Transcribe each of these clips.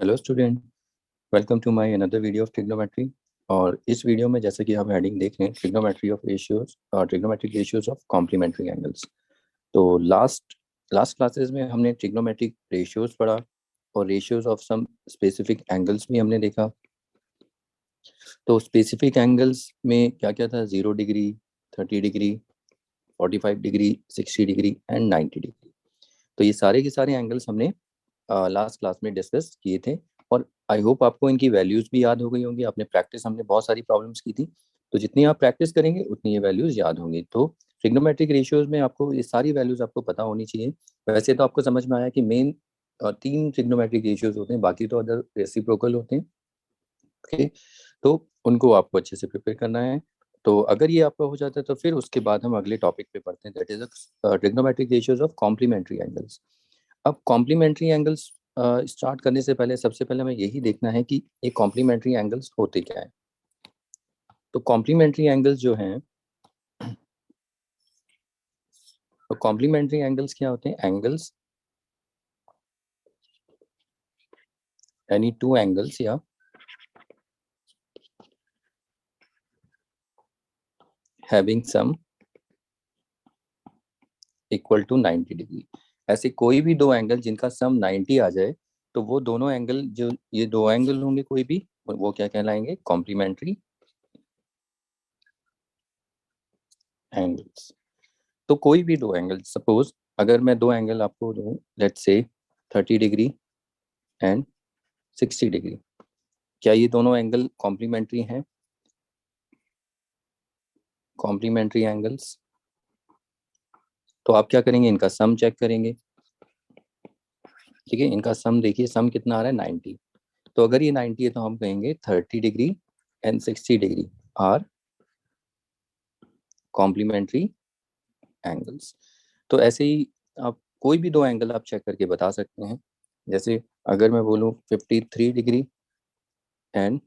Hello student, welcome to my another video of trigonometry. और इस video में जैसे कि हम हेडिंग देख रहे हैं, ट्रिग्नोमेट्री ऑफ रेशियोज और trigonometric ratios of complementary angles. तो लास्ट लास्ट क्लासेस में हमने ट्रिग्नोमेट्रिक रेशियोज पढ़ा और ratios of some specific angles भी हमने देखा। तो स्पेसिफिक एंगल्स में क्या क्या था? 0 degree, 30 degree, 45 degree, 60 degree and 90 degree. तो ये सारे के सारे एंगल्स हमने लास्ट क्लास में डिस्कस किए थे और आई होप आपको इनकी वैल्यूज भी याद हो गई होंगी। आपने प्रैक्टिस, हमने बहुत सारी प्रॉब्लम्स की थी, तो जितनी आप प्रैक्टिस करेंगे उतनी ये वैल्यूज याद होंगी। तो ट्रिग्नोमेट्रिक रेशियोज में आपको ये सारी वैल्यूज आपको पता होनी चाहिए। वैसे तो आपको समझ में आया कि मेन 3 ट्रिग्नोमेट्रिक रेशियोज होते हैं, बाकी तो अदर रेसिप्रोकल होते हैं। ओके, तो उनको आपको अच्छे से प्रिपेयर करना है। तो अगर ये आपका हो जाता है तो फिर उसके बाद हम अगले टॉपिक पे पढ़ते हैं, that is trigonometric ratios of complementary angles. अब कॉम्प्लीमेंट्री एंगल्स स्टार्ट करने से पहले सबसे पहले हमें यही देखना है कि ये कॉम्प्लीमेंट्री एंगल्स होते क्या है। तो कॉम्प्लीमेंट्री एंगल्स जो हैं, तो कॉम्प्लीमेंट्री एंगल्स क्या होते हैं? एंगल्स, एनी टू एंगल्स या having sum equal to 90 degree. ऐसे कोई भी दो एंगल जिनका सम 90 आ जाए, तो वो दोनों एंगल, जो ये दो एंगल होंगे कोई भी, वो क्या कहलाएंगे? Complementary angles. तो कोई भी दो एंगल, सपोज अगर मैं दो एंगल आपको दूं, let's say 30 degree and 60 degree, क्या ये दोनों एंगल कॉम्प्लीमेंट्री हैं? Complementary angles. तो आप क्या करेंगे? इनका सम चेक करेंगे। ठीक है, इनका सम देखिए, सम कितना आ रहा है? 90। तो अगर ये 90 है तो हम कहेंगे 30 degree and 60 degree are complementary angles. तो ऐसे ही आप कोई भी दो एंगल आप चेक करके बता सकते हैं। जैसे अगर मैं बोलूँ 53 degree and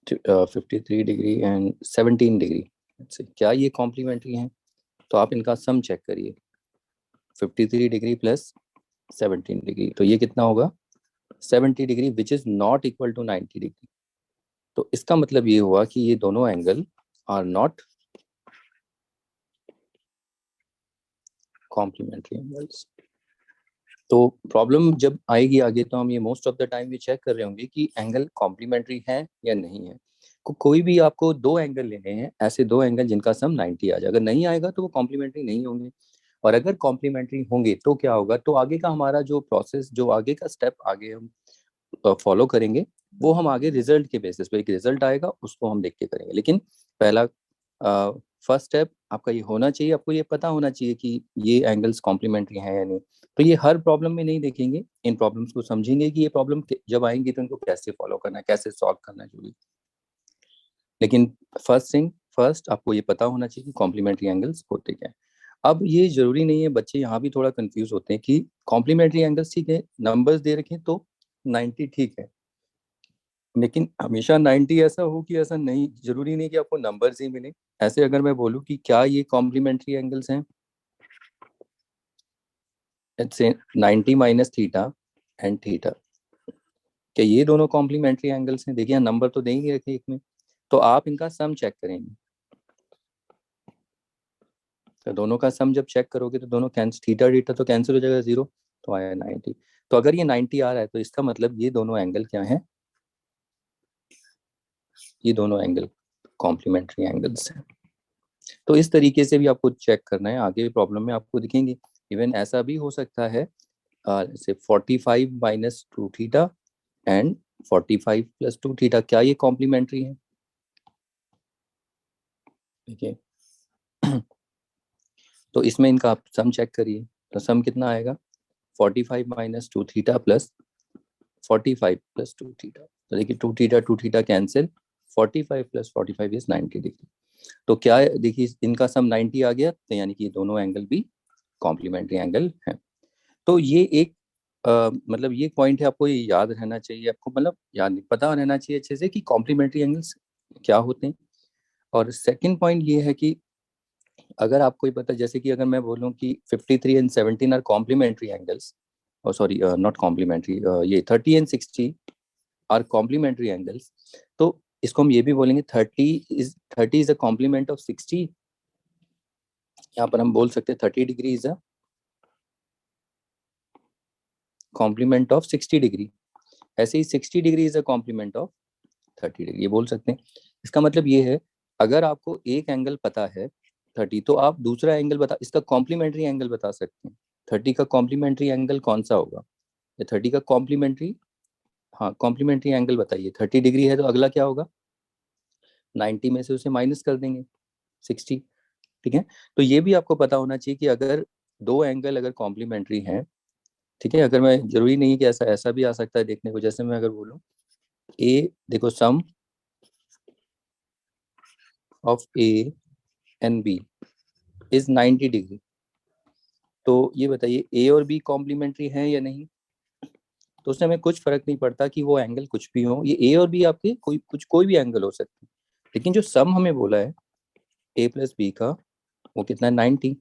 53 degree and 17 degree, क्या ये कॉम्प्लीमेंट्री हैं? तो आप इनका सम चेक करिए। 53 डिग्री प्लस 17 डिग्री, तो ये कितना होगा? 70 degree, which is not equal to 90 degree. तो इसका मतलब ये हुआ कि ये दोनों angle are not complementary angles. तो प्रॉब्लम जब आएगी आगे, तो हम ये मोस्ट ऑफ द टाइम ये चेक कर रहे होंगे कि एंगल कॉम्प्लीमेंट्री है या नहीं है। कोई भी आपको दो एंगल लेने हैं, ऐसे दो एंगल जिनका सम 90 आ जाए। अगर नहीं आएगा तो वो कॉम्प्लीमेंट्री नहीं होंगे, और अगर कॉम्प्लीमेंट्री होंगे तो क्या होगा? तो आगे का हमारा जो प्रोसेस, जो आगे का स्टेप आगे हम फॉलो करेंगे, वो हम आगे रिजल्ट के बेसिस पे, एक रिजल्ट आएगा उसको हम देख के करेंगे। लेकिन पहला फर्स्ट स्टेप आपका ये होना चाहिए, आपको ये पता होना चाहिए कि ये एंगल्स कॉम्प्लीमेंट्री हैं या नहीं। तो ये हर प्रॉब्लम में नहीं देखेंगे, इन प्रॉब्लम्स को समझेंगे कि ये प्रॉब्लम जब आएंगी तो इनको कैसे फॉलो करना है, कैसे सॉल्व करना है, जो भी। लेकिन फर्स्ट थिंग फर्स्ट, आपको ये पता होना चाहिए कि कॉम्प्लीमेंट्री एंगल्स होते क्या है। अब ये जरूरी नहीं है, बच्चे यहाँ भी थोड़ा कंफ्यूज होते हैं कि कॉम्प्लीमेंट्री एंगल्स ठीक है, नंबर्स दे रखे तो 90 ठीक है, लेकिन हमेशा 90 ऐसा हो कि ऐसा नहीं, जरूरी नहीं कि आपको नंबर्स ही मिले। ऐसे अगर मैं बोलूँ कि क्या ये कॉम्प्लीमेंट्री एंगल्स हैं, let's say 90 minus theta and theta, क्या ये दोनों कॉम्प्लीमेंट्री एंगल्स हैं? देखिए नंबर तो देंगे रखे एक में, तो आप इनका सम चेक करेंगे। तो दोनों का सम जब चेक करोगे तो दोनों कैंसिल, थीटा थीटा तो कैंसिल हो जाएगा, 0 तो आया 90। तो अगर ये 90 आ रहा है तो इसका मतलब ये दोनों एंगल क्या है? ये दोनों एंगल कॉम्प्लीमेंट्री एंगल्स हैं। तो इस तरीके से भी आपको चेक करना है, आगे प्रॉब्लम में आपको दिखेंगे। इवन ऐसा भी हो सकता है, जैसे 45 - 2 थीटा एंड 45 + 2 थीटा, क्या ये कॉम्प्लीमेंट्री है? देखिए तो इसमें इनका आप सम चेक करिए, तो सम कितना आएगा? 45 - 2 थीटा प्लस 45 + 2 थीटा। तो देखिए 2 थीटा कैंसिल, 45 + 45 इज 90 डिग्री। तो क्या है, देखिए इनका सम 90 आ गया, तो यानी कि ये दोनों एंगल भी कॉम्प्लीमेंट्री एंगल है। तो ये एक मतलब ये पॉइंट है, आपको ये याद रहना चाहिए, आपको मतलब याद पता रहना चाहिए अच्छे से कि कॉम्प्लीमेंट्री एंगल्स क्या होते हैं। और सेकंड पॉइंट ये है कि अगर आपको ये पता, जैसे कि अगर मैं बोलूं कि 53 एंड 17 आर कॉम्प्लीमेंट्री एंगल्स, और सॉरी नॉट कॉम्प्लीमेंट्री, ये 30 एंड 60 आर कॉम्प्लीमेंट्री एंगल्स, तो इसको हम ये भी बोलेंगे 30 इज अ कॉम्प्लीमेंट ऑफ 60। यहाँ पर हम बोल सकते हैं 30 degree is a compliment of 60 degree. ऐसे ही 60 degree is a compliment of 30 degree, ये बोल सकते हैं। इसका मतलब ये है, अगर आपको एक एंगल पता है 30, तो आप दूसरा एंगल बता, इसका कॉम्प्लीमेंट्री एंगल बता सकते हैं। 30 का कॉम्प्लीमेंट्री एंगल कौन सा होगा, या 30 का कॉम्प्लीमेंट्री, हाँ कॉम्प्लीमेंट्री एंगल बताइए। 30 डिग्री है तो अगला क्या होगा, 90 में से उसे माइनस कर देंगे 60। ठीक है, तो ये भी आपको पता होना चाहिए कि अगर दो एंगल अगर कॉम्प्लीमेंट्री हैं, ठीक है, अगर मैं, जरूरी नहीं है कि ऐसा ऐसा भी आ सकता है देखने को, जैसे मैं अगर बोलूँ ए, देखो sum of A and B is 90 degree, तो ये बताइए ए और बी कॉम्प्लीमेंट्री हैं या नहीं। तो उससे हमें कुछ फर्क नहीं पड़ता कि वो एंगल कुछ भी हो, ये ए और बी आपके कोई भी एंगल हो सकते हैं, लेकिन जो सम हमें बोला है ए प्लस बी का, वो कितना है, 90।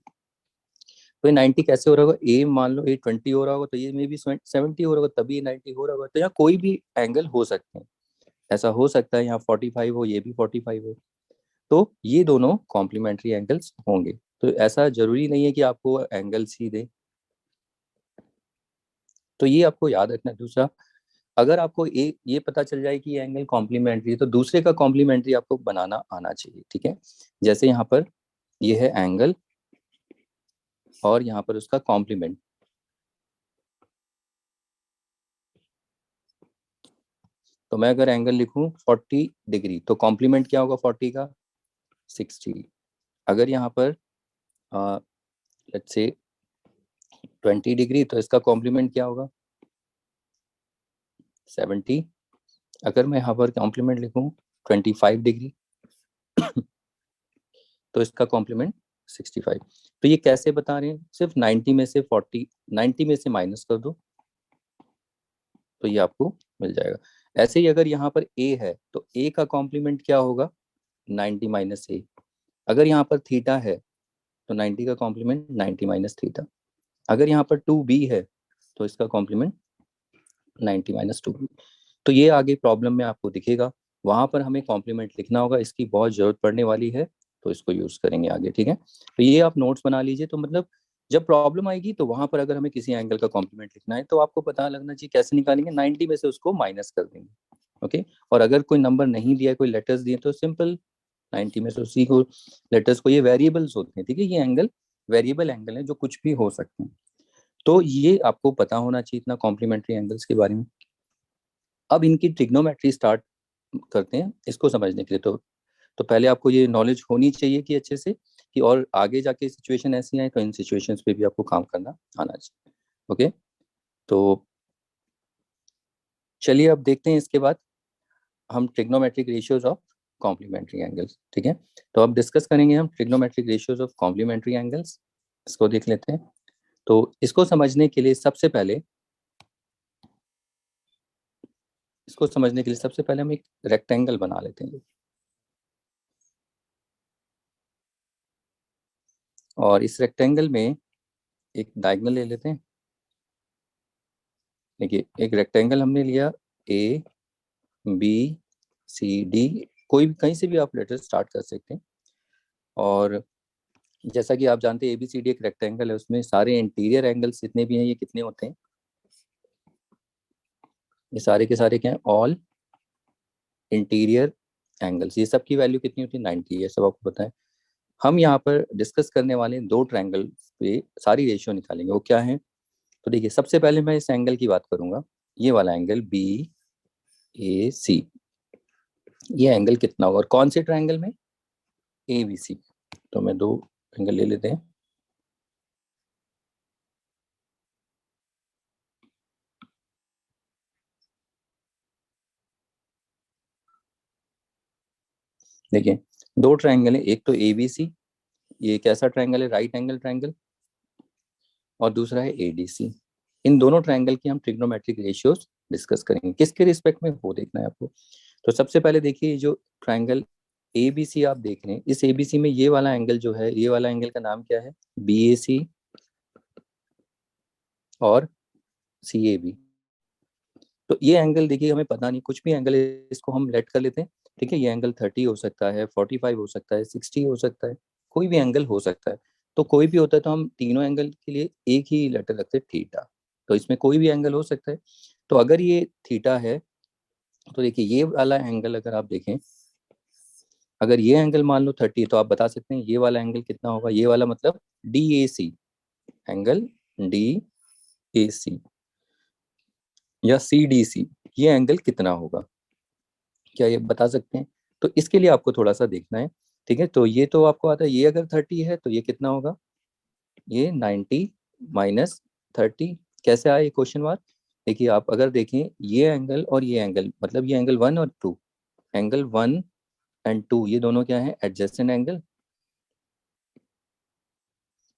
तो ये 90 कैसे हो रहा होगा, ए मान लो ए 20 हो रहा होगा, तो ये में भी 70 हो रहा होगा, तभी 90 हो रहा होगा। तो यहाँ कोई भी एंगल हो सकते हैं, ऐसा हो सकता है यहाँ 45 हो, ये भी 45 हो, तो ये दोनों कॉम्प्लीमेंट्री एंगल्स होंगे। तो ऐसा जरूरी नहीं है कि आपको एंगल्स ही दे, तो ये आपको याद रखना है। दूसरा, अगर आपको एक ये पता चल जाए कि ये एंगल कॉम्प्लीमेंट्री है, तो दूसरे का कॉम्प्लीमेंट्री आपको बनाना आना चाहिए। ठीक है, जैसे यहाँ पर ये है एंगल और यहाँ पर उसका कॉम्प्लीमेंट, तो मैं अगर एंगल लिखूं 40 डिग्री, तो कॉम्प्लीमेंट क्या होगा 40 का, 60। अगर यहाँ पर लेट्स से 20 डिग्री, तो इसका कॉम्प्लीमेंट क्या होगा, 70। अगर मैं यहाँ पर कॉम्प्लीमेंट लिखूं 25 डिग्री, तो इसका कॉम्प्लीमेंट 65। तो ये कैसे बता रहे हैं, सिर्फ 90 में से 40, 90 में से माइनस कर दो, तो ये आपको मिल जाएगा। ऐसे ही अगर यहाँ पर ए है, तो ए का कॉम्प्लीमेंट क्या होगा, 90 माइनस ए। अगर यहाँ पर थीटा है, तो 90 का कॉम्प्लीमेंट 90 माइनस थीटा। अगर यहाँ पर 2b है, तो इसका कॉम्प्लीमेंट 90 माइनस 2b। तो ये आगे प्रॉब्लम में आपको दिखेगा, वहां पर हमें कॉम्प्लीमेंट लिखना होगा, इसकी बहुत जरूरत पड़ने वाली है, तो इसको यूज करेंगे आगे। ठीक है, तो ये आप नोट्स बना लीजिए। तो मतलब जब प्रॉब्लम आएगी, तो वहां पर अगर हमें किसी एंगल का कॉम्प्लीमेंट लिखना है, तो आपको पता लगना चाहिए कैसे निकालेंगे, 90 में से उसको माइनस कर देंगे। ओके, और अगर कोई नंबर नहीं दिया है, कोई लेटर्स दिए, तो सिंपल 90 में से उसी को, लेटर्स को, ये वेरिएबल्स होते हैं, ठीक है, ये एंगल वेरिएबल एंगल है जो कुछ भी हो सकते हैं। तो ये आपको पता होना चाहिए इतना कॉम्प्लीमेंट्री एंगल्स के बारे में। अब इनकी ट्रिग्नोमेट्री स्टार्ट करते हैं इसको समझने के लिए। तो पहले आपको ये नॉलेज होनी चाहिए कि अच्छे से, कि और आगे जाके सिचुएशन ऐसी आए, तो इन सिचुएशंस पे भी आपको काम करना आना चाहिए। ओके, तो चलिए अब देखते हैं, इसके बाद हम trigonometric ratios of complementary angles. ठीक है, तो अब डिस्कस करेंगे हम trigonometric ratios of complementary angles. इसको देख लेते हैं। तो इसको समझने के लिए सबसे पहले, हम एक रेक्टेंगल बना लेते हैं, और इस रेक्टेंगल में एक डायगोनल ले लेते हैं। देखिए, एक रेक्टेंगल हमने लिया, ए बी सी डी, कोई भी कहीं से भी आप लेटर स्टार्ट कर सकते हैं। और जैसा कि आप जानते हैं, ABCD एक रेक्टेंगल है, उसमें सारे इंटीरियर एंगल्स जितने भी हैं, ये कितने होते हैं, ये सारे के सारे क्या हैं, ऑल इंटीरियर एंगल्स। ये सब की वैल्यू कितनी होती है, 90, ये सब आपको पता है। हम यहाँ पर डिस्कस करने वाले हैं दो ट्रायंगल पे सारी रेशियो निकालेंगे, वो क्या है। तो देखिए, सबसे पहले मैं इस एंगल की बात करूंगा, ये वाला एंगल BAC, ये एंगल कितना होगा, और कौन से ट्रायंगल में, ABC। तो मैं दो एंगल ले लेते हैं। देखिए, दो ट्रायंगल है, एक तो ABC, ये कैसा ट्रायंगल है, राइट एंगल ट्रायंगल, और दूसरा है ADC। इन दोनों ट्रायंगल की हम ट्रिग्नोमेट्रिक रेशियोज डिस्कस करेंगे, किसके रिस्पेक्ट में, वो देखना है आपको। तो सबसे पहले देखिए, जो ट्रायंगल ABC आप देख रहे हैं, इस ABC में ये वाला एंगल जो है, ये वाला एंगल का नाम क्या है, BAC। और CAB। तो ये एंगल देखिए हमें पता नहीं, कुछ भी एंगल इसको हम लेट कर लेते हैं, ठीक है। ये एंगल 30 हो सकता है, 45 हो सकता है, 60 हो सकता है, कोई भी एंगल हो सकता है। तो कोई भी होता है तो हम तीनों एंगल के लिए एक ही लेटर रखते हैं, थीटा। तो इसमें कोई भी एंगल हो सकता है। तो अगर ये थीटा है तो देखिए ये वाला एंगल अगर आप देखें, अगर ये एंगल मान लो 30, तो आप बता सकते हैं ये वाला एंगल कितना होगा। ये वाला मतलब DAC, एंगल DAC या CDC, ये एंगल कितना होगा, क्या ये बता सकते हैं? तो इसके लिए आपको थोड़ा सा देखना है, ठीक है। तो ये तो आपको आता है, ये अगर 30 है तो ये कितना होगा, ये 90 माइनस 30। कैसे आया ये क्वेश्चन मार्क? देखिए आप अगर देखें ये एंगल और ये एंगल, मतलब ये एंगल 1 और 2, एंगल 1 एंड 2 ये दोनों क्या है, एडजेसेंट एंगल।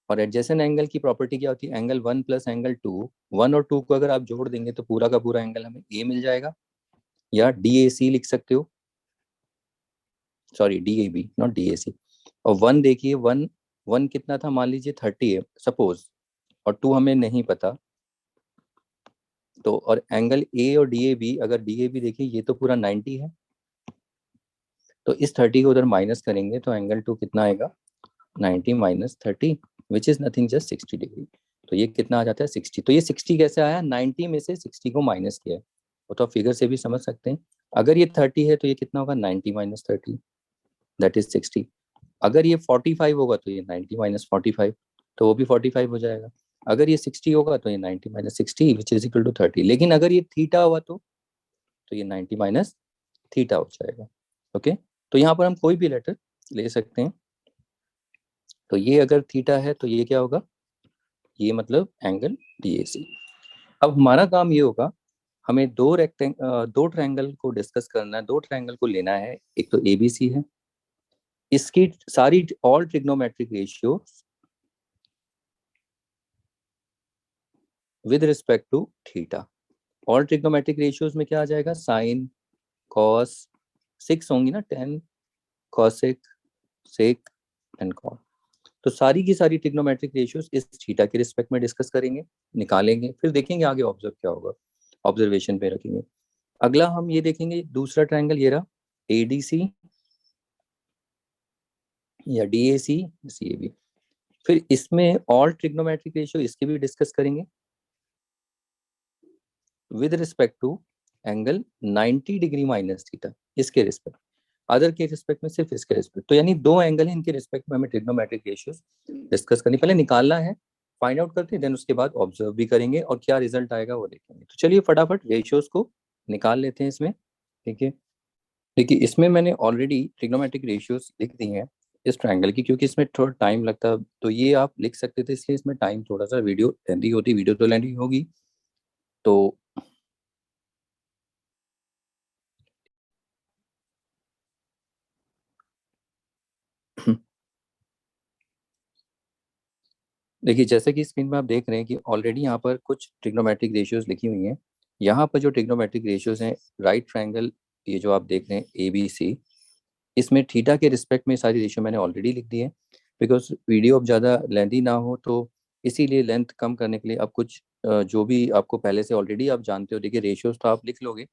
और एडजेसेंट एंगल की प्रॉपर्टी क्या होती है, एंगल 1 प्लस एंगल 2, 1 और 2 को अगर आप जोड़ देंगे तो पूरा का पूरा एंगल हमें ए मिल जाएगा, या DAC लिख सकते हो, सॉरी DAB नॉट DAC। और 1 देखिए, 1 1 कितना था, मान लीजिए 30 है सपोज, और 2 हमें नहीं पता। तो और एंगल ए और DAB, अगर DAB देखिए ये तो पूरा 90 है, तो इस 30 को उधर माइनस करेंगे तो एंगल 2 कितना आएगा, 90 minus 30 which is nothing just 60 degree. तो ये कितना आ जाता है, 60। तो ये 60 कैसे आया, 90 में से 60 को माइनस किया है, वो तो आप फिगर से भी समझ सकते हैं। अगर ये 30 है तो ये कितना होगा, 90 माइनस 30, दैट इज 60। अगर ये 45 होगा तो ये 90 माइनस 45, तो वो भी 45 हो जाएगा। अगर ये 60 होगा तो ये 90 minus 60 which is equal to 30। लेकिन अगर ये थीटा हुआ तो ये 90 माइनस थीटा हो जाएगा। ओके, तो यहाँ पर हम कोई भी लेटर ले सकते हैं। तो ये अगर थीटा है तो ये क्या होगा, ये मतलब एंगल DAC। अब हमारा काम ये होगा, हमें दो ट्रायंगल को डिस्कस करना है, दो ट्रायंगल को लेना है। एक तो ABC है, इसकी सारी all trigonometric ratio with respect to theta. All trigonometric ratios में क्या आ जाएगा, साइन, कॉस, 6 होंगी ना, 10, कॉसेक, सेक एंड कॉट। तो सारी की सारी ट्रिग्नोमेट्रिक रेशियोज इस थीटा के रिस्पेक्ट में डिस्कस करेंगे, निकालेंगे, फिर देखेंगे आगे ऑब्जर्व क्या होगा, ऑब्जर्वेशन पे रखेंगे। अगला हम ये देखेंगे, दूसरा ट्रायंगल ये रहा, ADC या DAC, CAB। फिर इसमें ऑल ट्रिग्नोमेट्रिक रेशियो इसके भी डिस्कस करेंगे with respect to angle 90 degree minus theta, इसके रिस्पेक्ट, अदर के रिस्पेक्ट में सिर्फ इसके रिस्पेक्ट। तो यानी दो एंगल है, इनके रिस्पेक्ट में हमें ट्रिग्नोमेट्रिक रेशियोज डिस्कस करनी, पहले निकालना है, फाइंड आउट करते हैं, देन उसके बाद ऑब्जर्व भी करेंगे और क्या रिजल्ट आएगा वो देखेंगे। तो चलिए फटाफट रेशियोज को निकाल लेते हैं इसमें, ठीक है। देखिए इसमें मैंने ऑलरेडी ट्रिग्नोमेट्रिक रेशियोज लिख दी हैं इस ट्रायंगल की, क्योंकि इसमें थोड़ा टाइम लगता है, तो ये आप लिख सकते थे, इसलिए इसमें टाइम थोड़ा सा, वीडियो लेंदी होती, वीडियो तो लेंदी होगी। तो देखिए जैसे कि स्क्रीन में आप देख रहे हैं कि ऑलरेडी यहाँ पर कुछ ट्रिग्नोमेट्रिक रेशियोज लिखी हुई हैं। यहाँ पर जो ट्रिग्नोमेट्रिक रेशियोज हैं, राइट ट्रायंगल ये जो आप देख रहे हैं ABC, इसमें थीटा के रिस्पेक्ट में सारी रेशियो मैंने ऑलरेडी लिख दी है। बिकॉज वीडियो अब ज़्यादा लेंथी ना हो तो इसीलिए लेंथ कम करने के लिए अब कुछ जो भी आपको पहले से ऑलरेडी आप जानते हो, देखिए रेशियोज तो आप लिख लोगे।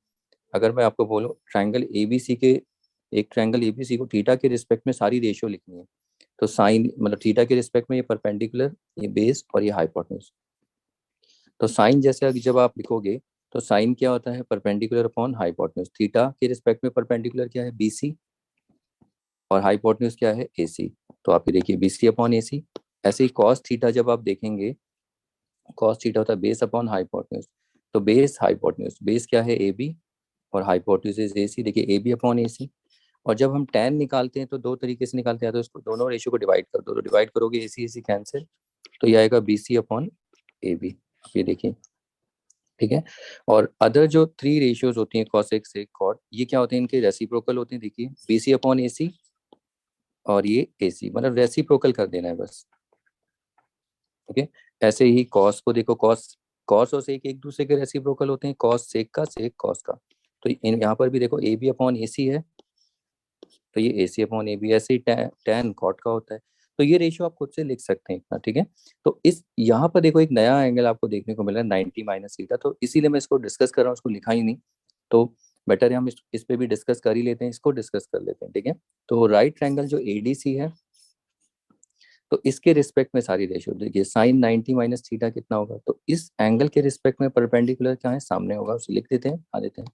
अगर मैं आपको बोलूँ ट्रायंगल ABC के, एक ट्रायंगल ABC को थीटा के रिस्पेक्ट में सारी रेशियो लिखनी है, तो साइन मतलब थीटा के रिस्पेक्ट में ये परपेंडिकुलर, ये बेस और ये हाइपोटेन्यूज। तो साइन जैसे अगर जब आप लिखोगे तो साइन क्या होता है, परपेंडिकुलर अपॉन हाइपोटेन्यूज। थीटा के रिस्पेक्ट में परपेंडिकुलर क्या है, BC, और हाइपोटेन्यूज क्या है, AC। तो आप ये देखिए BC अपॉन AC। ऐसे ही कॉस थीटा जब आप देखेंगे, कॉस थीटा होता है बेस अपॉन हाइपोटेन्यूज। तो बेस हाइपोटेन्यूज, बेस क्या है AB और हाइपोटेन्यूज इज AC, देखिए AB अपॉन AC। और जब हम tan निकालते हैं तो दो तरीके से निकालते हैं, तो इसको दोनों रेशियो को डिवाइड कर दो, तो डिवाइड करोगे AC AC कैंसिल, तो ये आएगा BC अपॉन AB। आप ये देखिए, ठीक है। और अदर जो थ्री रेशियोज होती हैं, कॉसेक सेक कॉट, ये क्या होते हैं, इनके रेसिप्रोकल होते हैं। देखिए BC अपॉन AC और ये AC, मतलब रेसिप्रोकल कर देना है बस, ठीक है। ऐसे ही कॉस को देखो, कॉस कॉस और सेक एक दूसरे के रेसिप्रोकल होते हैं, कॉस सेक का, सेक कॉस का। तो यहाँ पर भी देखो AB अपॉन AC है, तो ये AC अपॉन AB। ऐसे ही टैन कॉट का होता है। तो ये रेशियो आप खुद से लिख सकते हैं इतना, ठीक है। तो इस यहाँ पर देखो एक नया एंगल आपको देखने को मिला 90 माइनस थीटा, तो इसीलिए मैं इसको डिस्कस कर रहा हूँ, उसको लिखा ही नहीं। तो बेटर है हम इस पे भी डिस्कस कर ही लेते हैं, इसको डिस्कस कर लेते हैं, ठीक है। तो राइट ट्रायंगल जो एडीसी है, तो इसके रिस्पेक्ट में सारी रेशियो देखिए, साइन 90 माइनस थीटा कितना होगा, तो इस एंगल के रिस्पेक्ट में परपेंडिकुलर क्या है, सामने होगा, उसे लिख देते हैं, आ देते हैं।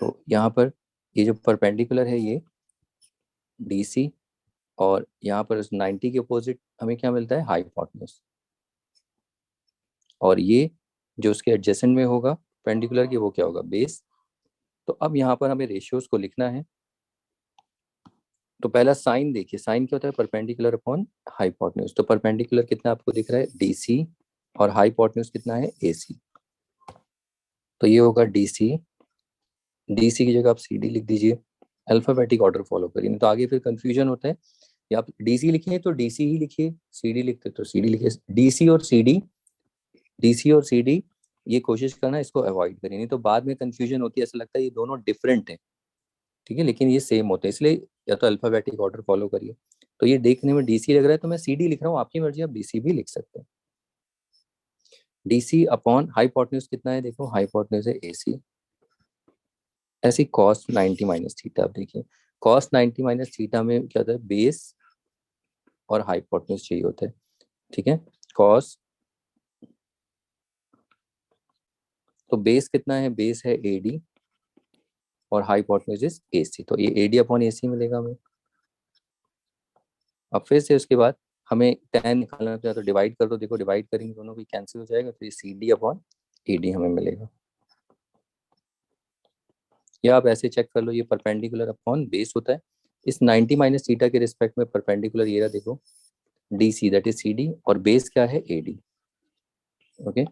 तो यहाँ पर ये जो परपेंडिकुलर है ये डीसी, और यहाँ पर 90 के अपोजिट हमें क्या मिलता है, हाइपोटेन्यूज। और ये जो उसके एडजेसेंट में होगा पेंडिकुलर की, वो क्या होगा, बेस। तो अब यहाँ पर हमें रेशियोज को लिखना है। तो पहला साइन देखिए, साइन क्या होता है, परपेंडिकुलर अपॉन हाइपोटेन्यूज। तो परपेंडिकुलर कितना आपको दिख रहा है, डीसी, और हाइपोटेन्यूज कितना है, एसी। तो ये होगा डीसी, डीसी की जगह आप सीडी लिख दीजिए, अल्फाबेटिक ऑर्डर फॉलो करिए, नहीं तो आगे फिर कंफ्यूजन होता है। या आप डीसी लिखिए तो डीसी ही लिखिए, सीडी लिखते तो सीडी लिखिए। डीसी और सीडी, डीसी और सीडी, ये कोशिश करना इसको अवॉइड करिए, नहीं तो बाद में कंफ्यूजन होती है, ऐसा लगता है ये दोनों डिफरेंट है, ठीक है, लेकिन ये सेम होते हैं। इसलिए या तो अल्फाबेटिक ऑर्डर फॉलो करिए। तो ये देखने में डीसी लग रहा है तो मैं सीडी लिख रहा हूँ, आपकी मर्जी, आप डीसी भी लिख सकते हैं। डीसी अपॉन हाइपोटेन्यूज कितना है, देखो हाइपोटेन्यूज है एसी, ऐसी कॉस 90 माइनस थीटा। आप देखिए कॉस 90 माइनस थीटा में क्या होता है, बेस और हाइपोटेन्यूज चाहिए होता है, ठीक है। कॉस, तो बेस कितना है, बेस है एडी, और हाइपोटेन्यूज इज एसी, तो ये एडी अपॉन एसी मिलेगा हमें। अब फिर से उसके बाद हमें tan निकालना है, तो डिवाइड कर दो, देखो डिवाइड करेंगे दोनों भी कैंसिल हो जाएगा, तो ये C D upon A D हमें मिलेगा। या आप ऐसे चेक कर लो, ये परपेंडिकुलर अपॉन बेस होता है। इस 90 माइनस थीटा के रिस्पेक्ट में परपेंडिकुलर ये रहा, देखो D C, that is C D, और बेस क्या है, ए डी। ओके,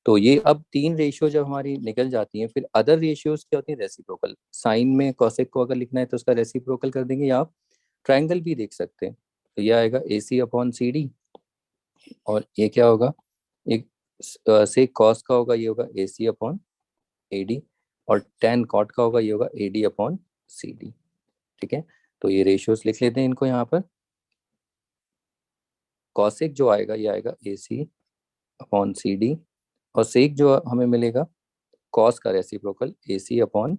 तो ये अब तीन रेशियो जब हमारी निकल जाती हैं, फिर अदर रेशियोज क्या होती है, रेसिप्रोकल। साइन में कोसेक को अगर लिखना है तो उसका रेसिप्रोकल कर देंगे, या आप ट्राइंगल भी देख सकते हैं। तो यह आएगा ए सी अपॉन सी डी, और ये क्या होगा, एक से कॉस का होगा, ये होगा A C upon A D, और टेन कॉट का होगा, ये होगा A D upon C D, ठीक है। तो ये रेशियोज लिख लेते हैं इनको यहाँ पर। कॉसेक जो आएगा ये आएगा ए सी अपॉन सी डी, और सेक जो हमें मिलेगा कॉस का reciprocal A C upon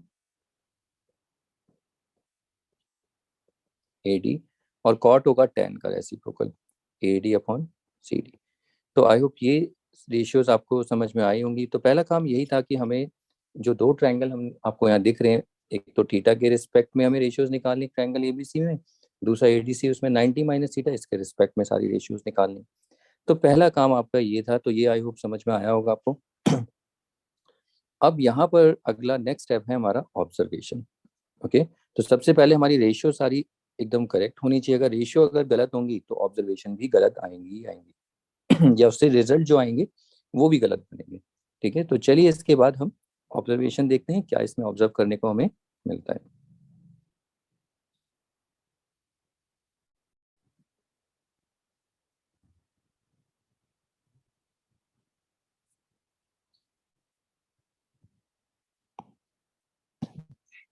A D, और कॉट होगा टेन का reciprocal A D upon C D. तो आई होप ये रेशियोज आपको समझ में आई होंगी। तो पहला काम यही था कि हमें जो दो ट्रायंगल हम आपको यहाँ दिख रहे हैं, एक तो थीटा के रिस्पेक्ट में हमें रेशियोज निकालनी ट्रायंगल एबीसी में, दूसरा एडीसी उसमें 90 माइनस थीटा, इसके रिस्पेक्ट में सारी रेशियोज निकालनी। तो पहला काम आपका ये था, तो ये आई होप समझ में आया होगा आपको। अब यहाँ पर अगला नेक्स्ट स्टेप है हमारा ऑब्जर्वेशन। ओके, तो सबसे पहले हमारी रेशियो सारी एकदम करेक्ट होनी चाहिए। अगर रेशियो अगर गलत होंगी तो ऑब्जर्वेशन भी गलत आएंगी ही आएंगी या उससे रिजल्ट जो आएंगे वो भी गलत बनेंगे, ठीक है। तो चलिए इसके बाद हम ऑब्जर्वेशन देखते हैं, क्या इसमें ऑब्जर्व करने को हमें मिलता है।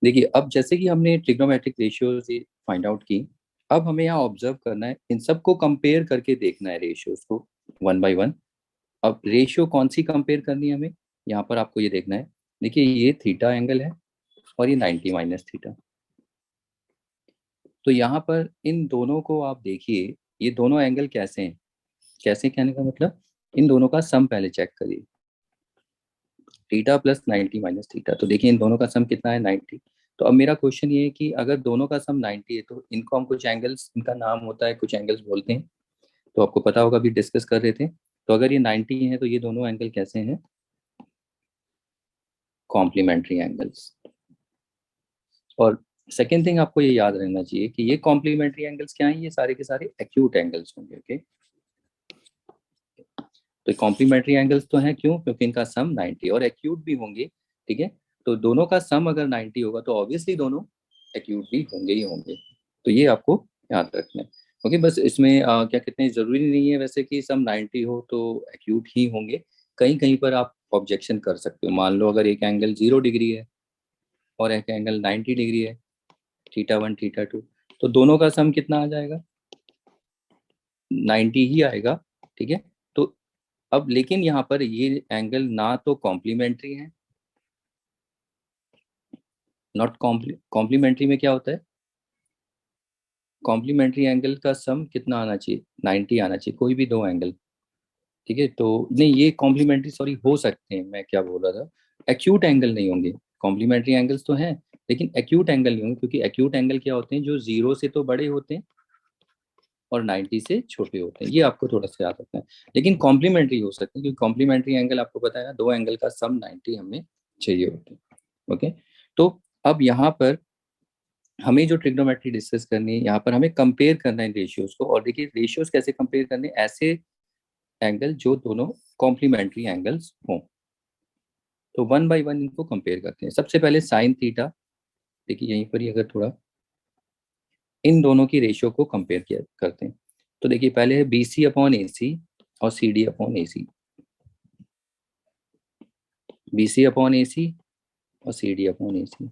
देखिए अब जैसे कि हमने ट्रिग्नोमेट्रिक रेशियो से फाइंड आउट की, अब हमें यहाँ ऑब्जर्व करना है, इन सबको कंपेयर करके देखना है रेशियोज को वन बाय वन। अब रेशियो कौन सी कंपेयर करनी है हमें, यहाँ पर आपको ये देखना है। देखिए ये थीटा एंगल है और ये 90 माइनस थीटा। तो यहाँ पर इन दोनों को आप देखिए, ये दोनों एंगल कैसे हैं, कैसे कहने का मतलब, इन दोनों का सम पहले चेक करिए, थीटा प्लस 90 माइनस थीटा। तो देखिए इन दोनों का सम कितना है, 90। तो अब मेरा क्वेश्चन ये है कि अगर दोनों का सम 90 है तो इनको हम कुछ एंगल्स, इनका नाम होता है, कुछ एंगल्स बोलते हैं, तो आपको पता होगा, अभी डिस्कस कर रहे थे। तो अगर ये 90 है तो ये दोनों एंगल कैसे हैं, कॉम्प्लीमेंट्री एंगल्स। और सेकेंड थिंग आपको ये याद रहना चाहिए कि ये कॉम्प्लीमेंट्री एंगल्स क्या हैं, ये सारे के सारे एक्यूट एंगल्स होंगे। ओके, तो कॉम्प्लीमेंट्री एंगल्स तो हैं, क्यों, क्योंकि इनका सम 90 और एक्यूट भी होंगे, ठीक है। तो दोनों का सम अगर 90 होगा तो ऑब्वियसली दोनों एक्यूट भी होंगे ही होंगे। तो ये आपको याद रखना है। ओके, बस इसमें क्या कहते हैं, जरूरी नहीं है वैसे कि सम 90 हो तो एक्यूट ही होंगे। कहीं कहीं पर आप ऑब्जेक्शन कर सकते हो, मान लो अगर एक एंगल 0 डिग्री है और एक एंगल 90 डिग्री है, थीटा वन थीटा टू, तो दोनों का सम कितना आ जाएगा, 90 ही आएगा, ठीक है। तो अब लेकिन यहाँ पर ये एंगल ना तो कॉम्प्लीमेंट्री है, नॉट कॉम्प्लीमेंट्री में क्या होता है, कॉम्प्लीमेंट्री एंगल का सम कितना आना चाहिए, 90 आना चाहिए, कोई भी दो एंगल, ठीक है। तो नहीं, ये कॉम्प्लीमेंट्री सॉरी हो सकते हैं, मैं क्या बोल रहा था, एक्यूट एंगल नहीं होंगे, कॉम्प्लीमेंट्री एंगल्स तो हैं लेकिन एक्यूट एंगल नहीं होंगे, क्योंकि एक्यूट एंगल क्या होते हैं, जो 0 से तो बड़े होते हैं और 90 से छोटे होते हैं, ये आपको थोड़ा सा याद रखना है। लेकिन कॉम्प्लीमेंट्री हो सकते हैं, क्योंकि कॉम्प्लीमेंट्री एंगल आपको पता है ना, दो एंगल का सम 90 हमें चाहिए होते हैं। ओके, तो अब यहाँ पर हमें जो ट्रिग्नोमेट्री डिस्कस करनी है, यहाँ पर हमें कंपेयर करना है रेशियोज को। और देखिए रेशियोज कैसे कंपेयर करने, ऐसे एंगल जो दोनों कॉम्प्लीमेंट्री एंगल्स हों। तो वन बाय वन इनको कंपेयर करते हैं। सबसे पहले साइन थीटा, देखिए यहीं पर ही अगर थोड़ा इन दोनों की रेशियो को कंपेयर किया करते हैं, तो देखिए पहले है बी सी अपॉन ए सी और C D upon A C, B C upon A सी और C D upon A C.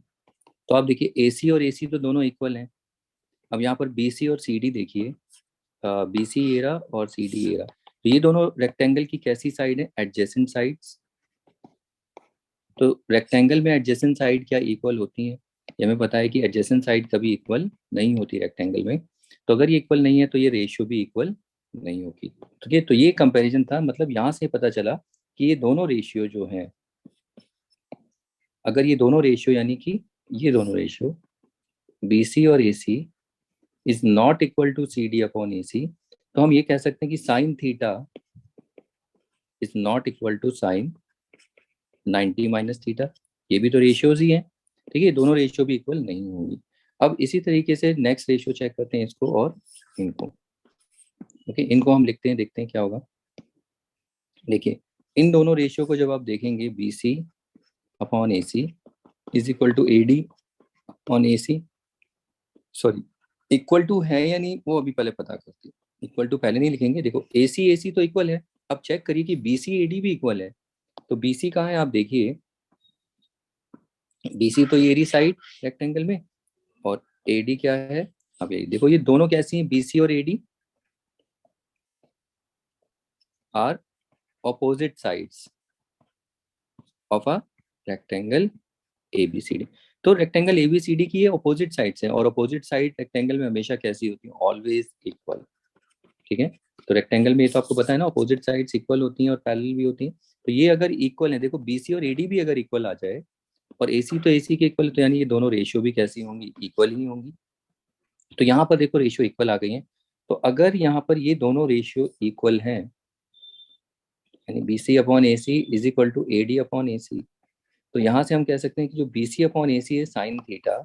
तो आप देखिए ए सी और ए सी तो दोनों इक्वल हैं। अब यहाँ पर बी सी और सी डी देखिए, बी सी ये रहा और सी डी ये रहा, तो ये दोनों रेक्टेंगल की कैसी साइड है, एडजेसेंट साइड्स। तो रेक्टेंगल में एडजेसेंट साइड क्या इक्वल होती है, ये हमें पता है कि एडजेसेंट साइड कभी इक्वल नहीं होती रेक्टेंगल में। तो अगर ये इक्वल नहीं है तो ये रेशियो भी इक्वल नहीं होगी। ठीक है, तो ये कंपैरिजन था, मतलब यहाँ से पता चला कि ये दोनों रेशियो जो है, अगर ये दोनों रेशियो यानी कि ये दोनों रेशियो बी सी और A C is not equal to C D upon A C, तो हम ये कह सकते हैं कि sine theta is not equal to sine 90 minus theta. ये भी तो रेशियोज ही है, ठीक है, दोनों रेशियो भी इक्वल नहीं होंगी। अब इसी तरीके से नेक्स्ट रेशियो चेक करते हैं इसको और इनको। ओके, इनको हम लिखते हैं, देखते हैं क्या होगा। देखिए इन दोनों रेशियो को जब आप देखेंगे, B C upon A C is equal to A D upon A C, sorry equal to है या नहीं वो अभी पहले पता करते हैं। इक्वल टू पहले नहीं लिखेंगे, देखो ए सी तो इक्वल है। अब चेक करिए कि बी सी ए डी भी इक्वल है। तो बी सी कहाँ है, आप देखिए बी सी तो ये रही साइड रेक्टेंगल में, और एडी क्या है, अब ये देखो ये दोनों कैसी हैं, बीसी और AD are opposite sides of a rectangle ABCD. तो रेक्टेंगल एबीसीडी की ये ऑपोजिट साइड्स हैं, और ऑपोजिट साइड रेक्टेंगल में हमेशा कैसी होती है, ऑलवेज इक्वल। ठीक है, तो रेक्टेंगल में ये तो आपको पता है ना, ऑपोजिट साइड्स इक्वल होती हैं और पैरेलल भी होती हैं। तो ये अगर इक्वल है, देखो बीसी और एडी भी अगर इक्वल आ जाए और एसी तो एसी के इक्वल, तो यानी ये दोनों रेशियो भी कैसी होंगी, इक्वल ही होंगी। तो यहाँ पर देखो रेशियो इक्वल आ गई है। तो अगर यहाँ पर ये दोनों रेशियो इक्वल हैं, यानी B C upon A C is equal to A D upon A C, तो यहाँ से हम कह सकते हैं कि जो बी सी अपॉन ए सी है साइन थीटा,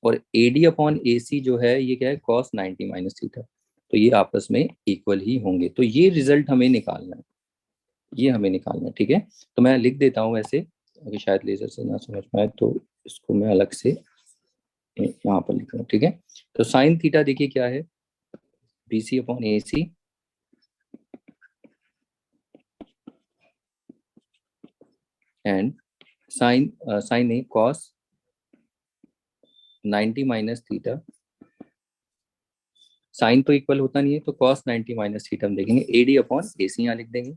और ए डी अपॉन ए सी जो है ये क्या है, कॉस 90 माइनस थीटा। तो ये आपस में इक्वल ही होंगे। तो ये रिजल्ट हमें निकालना है, ये हमें निकालना है, ठीक है। तो मैं लिख देता हूँ वैसे, अगर शायद लेजर से ना समझ पाए तो इसको मैं अलग से यहाँ पर लिख रहा हूँ, ठीक है। तो साइन थीटा देखिए क्या है, B C upon A C and sine sine a cos 90 minus theta. Sine तो इक्वल होता नहीं है, तो कॉस 90 माइनस थीटा हम देखेंगे, ए डी अपॉन ए सी यहाँ लिख देंगे।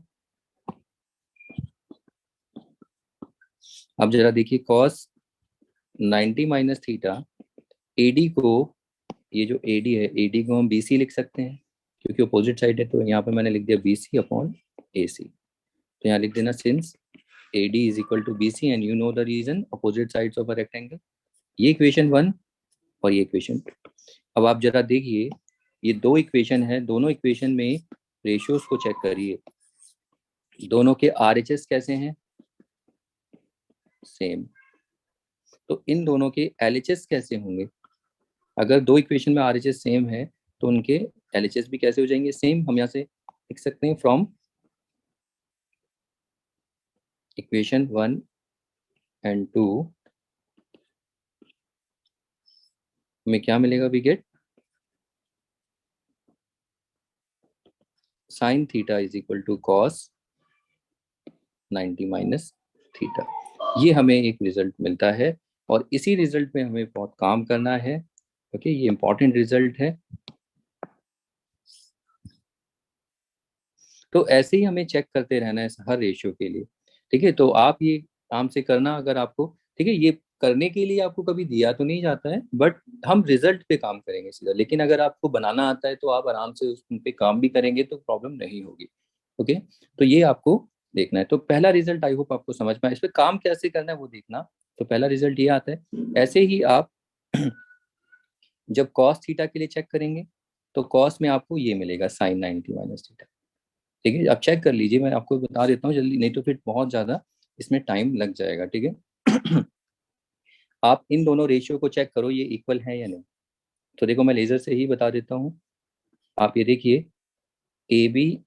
अब जरा देखिए कॉस 90 माइनस थीटा, एडी को, ये जो एडी है एडी को हम बी सी लिख सकते हैं, क्योंकि अपोजिट साइड है। तो यहाँ पे मैंने लिख दिया B C upon A C. तो यहाँ लिख देना since AD is equal to BC and you know the reason, opposite sides of a rectangle। ये इक्वेशन 1 और ये इक्वेशन 2। अब आप जरा देखिए ये दो इक्वेशन है, दोनों इक्वेशन में रेशियोज को चेक करिए, दोनों के RHS कैसे हैं, सेम। तो इन दोनों के LHS कैसे होंगे, अगर दो इक्वेशन में RHS सेम है तो उनके LHS भी कैसे हो जाएंगे, सेम। हम यहाँ से लिख सकते हैं फ्रॉम इक्वेशन 1 एंड 2 में क्या मिलेगा, we get sine theta is equal to cos 90 minus theta. ये हमें एक रिजल्ट मिलता है और इसी रिजल्ट में हमें बहुत काम करना है। ओके, ये इंपॉर्टेंट रिजल्ट है। तो ऐसे ही हमें चेक करते रहना है हर रेशियो के लिए। ठीक है, तो आप ये काम से करना अगर आपको, ठीक है, ये करने के लिए आपको कभी दिया तो नहीं जाता है, बट हम रिजल्ट पे काम करेंगे सीधा। लेकिन अगर आपको बनाना आता है तो आप आराम से उस पे काम भी करेंगे तो प्रॉब्लम नहीं होगी। ओके, तो ये आपको देखना है। तो पहला रिजल्ट आई होप आपको समझ में आया। इस पे काम कैसे करना है वो देखना। तो पहला रिजल्ट ये आता है, ऐसे ही आप जब कॉस थीटा के लिए चेक करेंगे तो कॉस में आपको ये मिलेगा साइन 90 माइनस थीटा। ठीक है, आप चेक कर लीजिए, मैं आपको बता देता हूँ जल्दी, नहीं तो फिर बहुत ज़्यादा इसमें टाइम लग जाएगा। ठीक है आप इन दोनों रेशियो को चेक करो, ये इक्वल है या नहीं। तो देखो मैं लेज़र से ही बता देता हूँ। आप ये देखिए, ए बी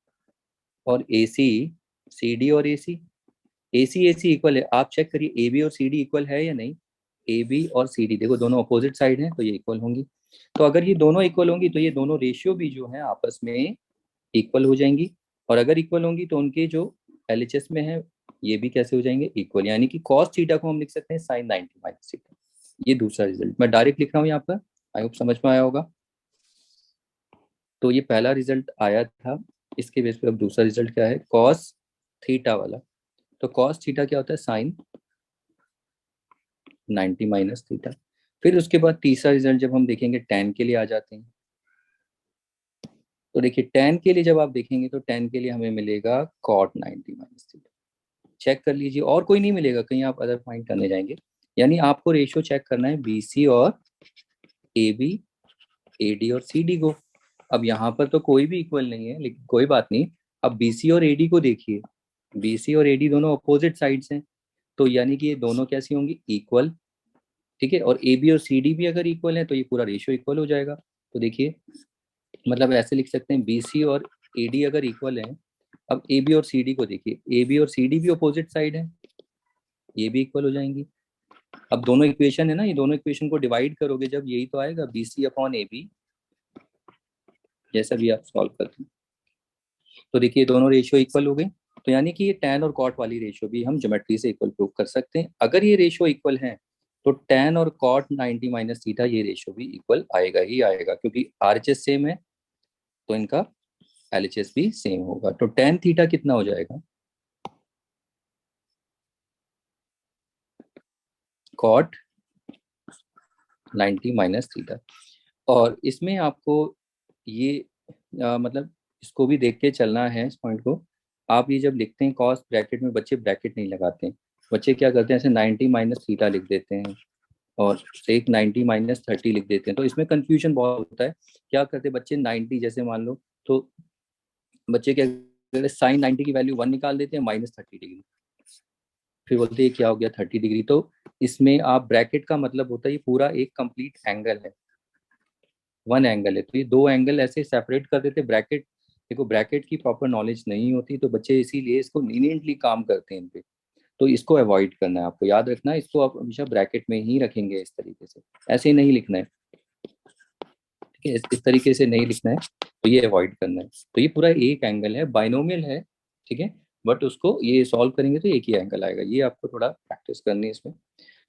और ए सी, सी डी और ए सी इक्वल है। आप चेक करिए ए बी और सी डी इक्वल है या नहीं। ए बी और सी डी देखो दोनों अपोजिट साइड हैं तो ये इक्वल होंगी। तो अगर ये दोनों इक्वल होंगी तो ये दोनों रेशियो भी जो है आपस में इक्वल हो जाएंगी। और अगर इक्वल होंगी तो उनके जो एलएचएस में है ये भी कैसे हो जाएंगे, इक्वल। यानी कि कॉस थीटा को हम लिख सकते हैं साइन 90 माइनस थीटा। ये दूसरा रिजल्ट मैं डायरेक्ट लिख रहा हूँ यहाँ पर, आई होप समझ में आया होगा। तो ये पहला रिजल्ट आया था, इसके बेस पे अब दूसरा रिजल्ट क्या है, कॉस थीटा वाला। तो कॉस थीटा क्या होता है, साइन 90 माइनस थीटा। फिर उसके बाद तीसरा रिजल्ट जब हम देखेंगे टेन के लिए आ जाते हैं। तो देखिए टेन के लिए जब आप देखेंगे तो टेन के लिए हमें मिलेगा कॉट 90 माइनस थीटा। चेक कर लीजिए, और कोई नहीं मिलेगा, कहीं आप अदर फाइंड करने जाएंगे। यानी आपको रेशियो चेक करना है बीसी और ए बी, ए डी और सी डी को। अब यहाँ पर तो कोई भी इक्वल नहीं है, लेकिन कोई बात नहीं। अब बीसी और एडी को देखिए, बीसी और एडी दोनों अपोजिट साइड्स हैं, तो यानी कि ये दोनों कैसी होंगी, इक्वल। ठीक है, और ए बी और सी डी भी अगर इक्वल है तो ये पूरा रेशियो इक्वल हो जाएगा। तो देखिए, मतलब ऐसे लिख सकते हैं बी सी और ए डी अगर इक्वल है। अब ए बी और सी डी को देखिए, ए बी और सी डी भी अपोजिट साइड है, ये भी इक्वल हो जाएंगी। अब दोनों इक्वेशन है ना, ये दोनों इक्वेशन को डिवाइड करोगे जब, यही तो आएगा B C upon A B, जैसा भी आप सॉल्व करते हैं। तो देखिए दोनों रेशियो इक्वल हो गए। तो यानी कि ये tan और cot वाली रेशियो भी हम ज्योमेट्री से इक्वल प्रूव कर सकते हैं। अगर ये रेशियो इक्वल है तो tan और cot 90 माइनस थीटा ये रेशियो भी इक्वल आएगा ही आएगा, क्योंकि आरएचएस सेम है तो इनका एलएचएस भी सेम होगा। तो tan थीटा कितना हो जाएगा, cot 90 माइनस थीटा। और इसमें आपको ये मतलब इसको भी देख के चलना है इस पॉइंट को। आप ये जब लिखते हैं कॉस ब्रैकेट में, बच्चे ब्रैकेट नहीं लगाते हैं। बच्चे क्या करते हैं, ऐसे 90 माइनस थीटा लिख देते हैं और एक 90 माइनस 30 लिख देते हैं। तो इसमें कंफ्यूजन बहुत होता है। क्या करते हैं बच्चे, 90 जैसे मान लो, तो बच्चे क्या करते हैं, साइन 90 की वैल्यू 1 निकाल देते हैं, -30 डिग्री। फिर बोलते हैं क्या हो गया, 30 डिग्री। तो इसमें आप ब्रैकेट का मतलब होता है ये पूरा एक कंप्लीट एंगल है, वन एंगल है। तो ये दो एंगल ऐसे सेपरेट कर देते ब्रैकेट। देखो ब्रैकेट की प्रॉपर नॉलेज नहीं होती तो बच्चे इसीलिए इसको लीनियंटली काम करते हैं इन पे। तो इसको अवॉइड करना है, आपको याद रखना है, इसको आप हमेशा ब्रैकेट में ही रखेंगे इस तरीके से, ऐसे ही नहीं लिखना है। ठीक है, इस तरीके से नहीं लिखना है, तो ये अवॉइड करना है। तो ये पूरा एक एंगल है, बाइनोमियल है। ठीक है, बट उसको ये सॉल्व करेंगे तो एक ही एंगल आएगा। ये आपको थोड़ा प्रैक्टिस करनी है इसमें।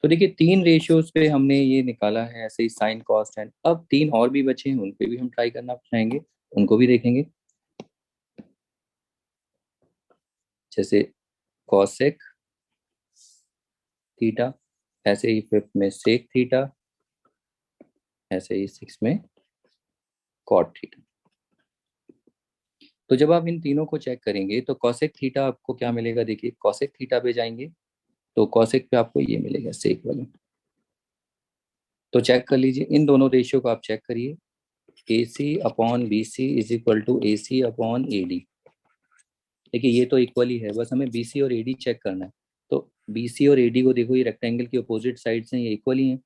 तो देखिए तीन रेशियोज पे हमने ये निकाला है, ऐसे ही साइन कॉस टेन। अब तीन और भी बचे हैं, उन पे भी हम ट्राई करना चाहेंगे, उनको भी देखेंगे। जैसे कॉसेक थीटा, ऐसे ही फिफ्थ में सेक थीटा, ऐसे ही सिक्स में कॉट थीटा। तो जब आप इन तीनों को चेक करेंगे तो कॉसेक थीटा आपको क्या मिलेगा, देखिए कॉसेक थीटा पे जाएंगे तो कॉसेक पे आपको ये मिलेगा सेक वाला। तो चेक कर लीजिए इन दोनों रेशियो को, आप चेक करिए, A C upon B C is equal to A C upon A D. देखिए ये तो इक्वल ही है, बस हमें बी सी और ए डी चेक करना है। तो बी सी और ए डी को देखो, ये रेक्टेंगल की अपोजिट साइड्स हैं, ये इक्वल ही हैं।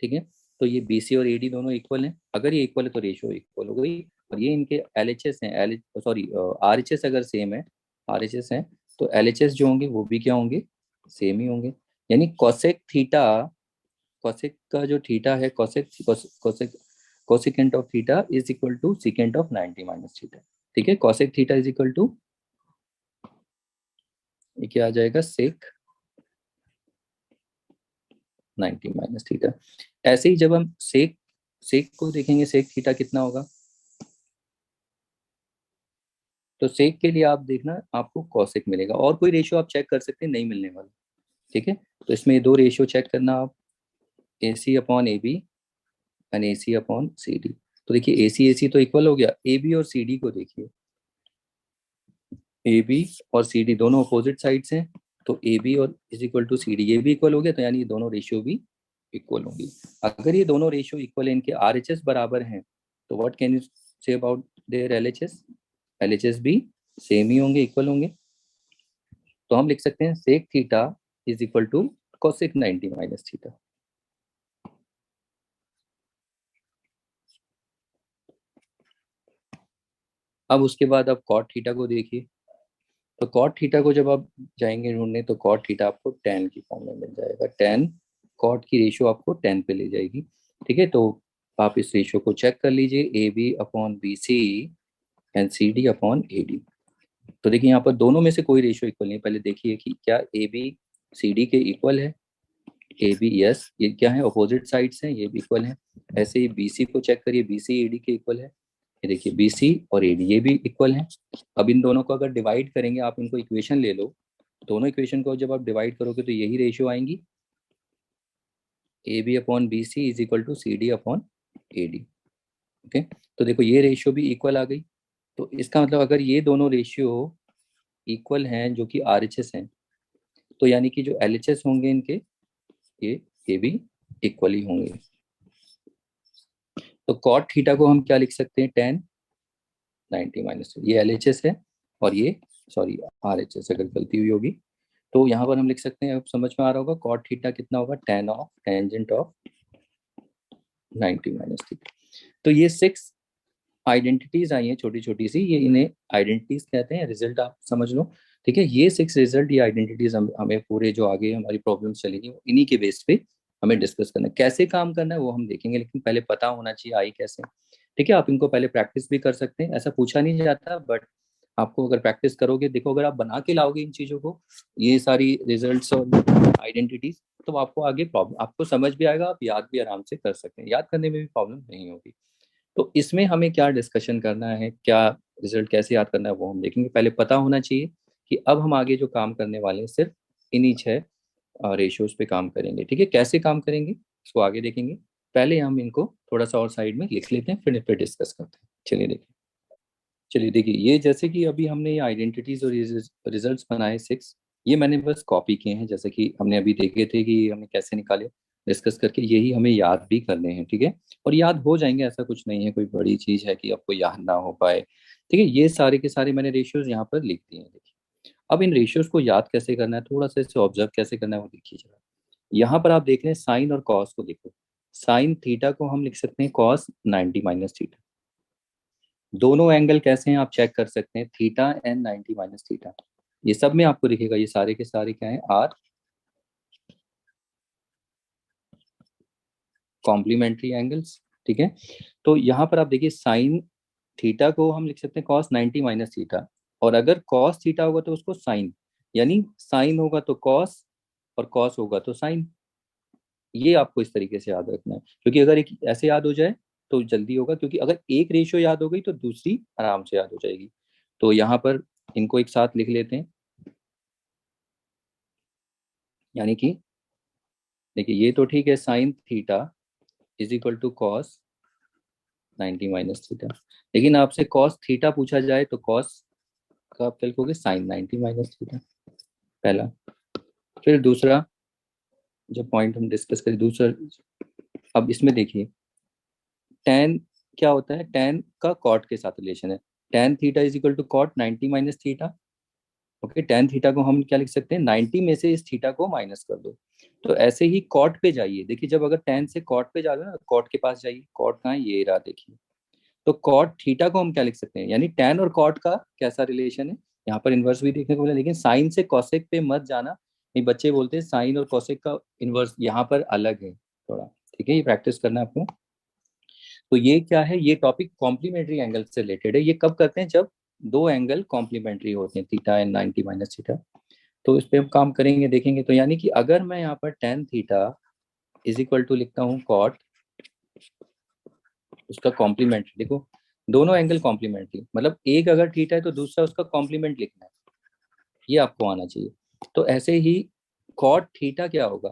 ठीक है, तो ये बी सी और ए डी दोनों इक्वल हैं। अगर ये इक्वल है तो रेशियो इक्वल हो गई। और ये इनके एल एच एस हैं, L sorry R H S अगर सेम है, आर एच एस हैं, तो एल एच एस जो होंगे वो भी क्या होंगे, सेम ही होंगे। यानी कोसेक थीटा, कोसेक का जो थीटा है, cosec cosec cosecant of theta is equal to secant of 90 minus theta. ठीक है, cosec theta is equal to, ये क्या आ जाएगा, सेक 90 माइनस थीटा। ऐसे ही जब हम सेक सेक को देखेंगे, सेक थीटा कितना होगा। तो सेक के लिए आप देखना आपको कॉसेक मिलेगा, और कोई रेशियो आप चेक कर सकते हैं, नहीं मिलने वाला। ठीक है, तो इसमें दो रेशियो चेक करना आप, A C upon A B and A C upon C D. तो देखिए ए सी तो इक्वल हो गया, ए बी और सी डी को देखिए, ए बी और सी डी दोनों अपोजिट साइड्स हैं, तो ए बी और is equal to C D, ये भी इक्वल हो गया, तो यानी ये दोनों रेशियो भी इक्वल होंगी। अगर ये दोनों रेशियो इक्वल है, इनके आर एच एस बराबर हैं, तो what can you say about their L H S, L H S भी सेम ही होंगे, इक्वल होंगे। तो हम लिख सकते हैं sec theta is equal to cosec 90 minus theta. अब उसके बाद आप कॉट थीटा को देखिए, तो कॉट थीटा को जब आप जाएंगे ढूंढने, तो कॉट थीटा आपको टेन की फॉर्म में मिल जाएगा, टेन कॉट की रेशियो आपको टेन पे ले जाएगी। ठीक है, तो आप इस रेशियो को चेक कर लीजिए, A B upon B C and C D upon A D. तो देखिए यहाँ पर दोनों में से कोई रेशियो इक्वल नहीं, पहले देखिए कि क्या ए बी सी डी के इक्वल है। ए बी यस, ये क्या है, अपोजिट साइड्स हैं, ये भी इक्वल है। ऐसे ही बी सी को चेक करिए, बी सी ए डी के इक्वल है, ये देखिए बी सी और ए डी ये भी इक्वल है। अब इन दोनों को अगर डिवाइड करेंगे, आप इनको इक्वेशन ले लो, दोनों इक्वेशन को जब आप डिवाइड करोगे तो यही रेशियो आएंगी, A B upon B C is equal to C D upon A D. Okay, तो देखो ये रेशियो भी इक्वल आ गई। तो इसका मतलब अगर ये दोनों रेशियो इक्वल हैं जो कि आर एच एस हैं, तो यानी कि जो एल एच एस होंगे इनके, ये भी इक्वल ही होंगे। तो कॉट थीटा को हम क्या लिख सकते हैं, टेन 90 माइनस, ये एल एच एस है, और ये सॉरी आर एच एस, अगर गलती हुई होगी तो यहाँ पर हम लिख सकते हैं, अब समझ में आ रहा होगा, कॉट थीटा कितना होगा, ten of tangent of 90 minus theta. तो ये 6 आइडेंटिटीज आई हैं छोटी छोटी सी, ये इन्हें आइडेंटिटीज कहते हैं, रिजल्ट आप समझ लो। ठीक है, ये 6 रिजल्ट, ये आइडेंटिटीज हमें पूरे जो आगे हमारी प्रॉब्लम्स चलेगी इन्हीं के बेस पे हमें डिस्कस करना है। कैसे काम करना है वो हम देखेंगे, लेकिन पहले पता होना चाहिए आई कैसे। ठीक है, आप इनको पहले प्रैक्टिस भी कर सकते हैं, ऐसा पूछा नहीं जाता, बट आपको अगर प्रैक्टिस करोगे, देखो अगर आप बना के लाओगे इन चीज़ों को, ये सारी रिजल्ट्स और आइडेंटिटीज, तो आपको आगे प्रॉब्लम, आपको समझ भी आएगा, आप याद भी आराम से कर सकते हैं, याद करने में भी प्रॉब्लम नहीं होगी। तो इसमें हमें क्या डिस्कशन करना है, क्या रिजल्ट कैसे याद करना है, वो हम देखेंगे। पहले पता होना चाहिए कि अब हम आगे जो काम करने वाले हैं सिर्फ इन्हीं 6 रेशियोज पे काम करेंगे। ठीक है, कैसे काम करेंगे इसको आगे देखेंगे, पहले हम इनको थोड़ा सा और साइड में लिख लेते हैं, फिर इस पर डिस्कस करते हैं। चलिए देखिए, चलिए देखिए, ये जैसे कि अभी हमने ये आइडेंटिटीज और रिजल्ट्स बनाए 6, ये मैंने बस कॉपी किए हैं, जैसे कि हमने अभी देखे थे कि हमें कैसे निकाले, डिस्कस करके, यही हमें याद भी करने हैं। ठीक है, और याद हो जाएंगे, ऐसा कुछ नहीं है, कोई बड़ी चीज है कि आपको याद ना हो पाए। ठीक है, ये सारे के सारे मैंने रेशियोज यहाँ पर लिख दिए हैं। देखिए, अब इन रेशियोज को याद कैसे करना है, थोड़ा सा इसे ऑब्जर्व कैसे करना है वो देखिए जरा। यहाँ पर आप देख रहे हैं साइन और कॉस को, देखो साइन थीटा को हम लिख सकते हैं कॉस 90 माइनस थीटा। दोनों एंगल कैसे हैं आप चेक कर सकते हैं, थीटा एंड 90 माइनस थीटा, ये सब में आपको दिखेगा, ये सारे के सारे क्या है, आर कॉम्प्लीमेंट्री एंगल्स। ठीक है, तो यहाँ पर आप देखिए साइन थीटा को हम लिख सकते हैं कॉस 90 माइनस थीटा, और अगर कॉस थीटा होगा तो उसको साइन, यानी साइन होगा तो कॉस और कॉस होगा तो साइन। ये आपको इस तरीके से याद रखना है, क्योंकि अगर एक ऐसे याद हो जाए तो जल्दी होगा, क्योंकि अगर एक रेशियो याद हो गई तो दूसरी आराम से याद हो जाएगी। तो यहाँ पर इनको एक साथ लिख लेते हैं, यानी कि देखिए ये तो ठीक है, sine theta is equal to cos 90 minus theta, लेकिन आपसे कॉस थीटा पूछा जाए तो कॉस का आप क्या लिखोगे, साइन 90 माइनस थीटा, पहला। फिर दूसरा जो पॉइंट हम डिस्कस करें, दूसरा, अब इसमें देखिए टेन क्या होता है, टेन का कॉट के साथ रिलेशन है, tan theta is equal to cot 90 minus theta. Okay, tan theta को हम क्या लिख सकते हैं, 90 में से इस थीटा को माइनस कर दो। तो ऐसे ही कॉट पे जाइए, देखिए जब अगर टेन से कॉट पे जा रहे हो ना, कॉट के पास जाइए, कॉट कहाँ है, ये रहा देखिए। तो कॉट थीटा को हम क्या लिख सकते हैं, यानी टेन और कॉट का कैसा रिलेशन है, यहाँ पर इन्वर्स भी देखने को मिला, लेकिन साइन से कॉसेक पे मत जाना, नहीं बच्चे बोलते हैं साइन और कॉसेक का इन्वर्स यहाँ पर अलग है थोड़ा। ठीक है, ये प्रैक्टिस करना है आपको। तो ये क्या है, ये टॉपिक कॉम्प्लीमेंट्री एंगल से रिलेटेड है, ये कब करते हैं, जब दो एंगल कॉम्प्लीमेंट्री होते हैं, थीटा एंड 90 माइनस थीटा। तो इस पे हम काम करेंगे, देखेंगे। तो यानी कि अगर मैं यहाँ पर tan theta is equal to लिखता हूँ कॉट उसका कॉम्प्लीमेंट्री, देखो दोनों एंगल कॉम्प्लीमेंट्री, मतलब एक अगर थीटा है तो दूसरा उसका कॉम्प्लीमेंट लिखना है, ये आपको आना चाहिए। तो ऐसे ही कॉट थीटा क्या होगा,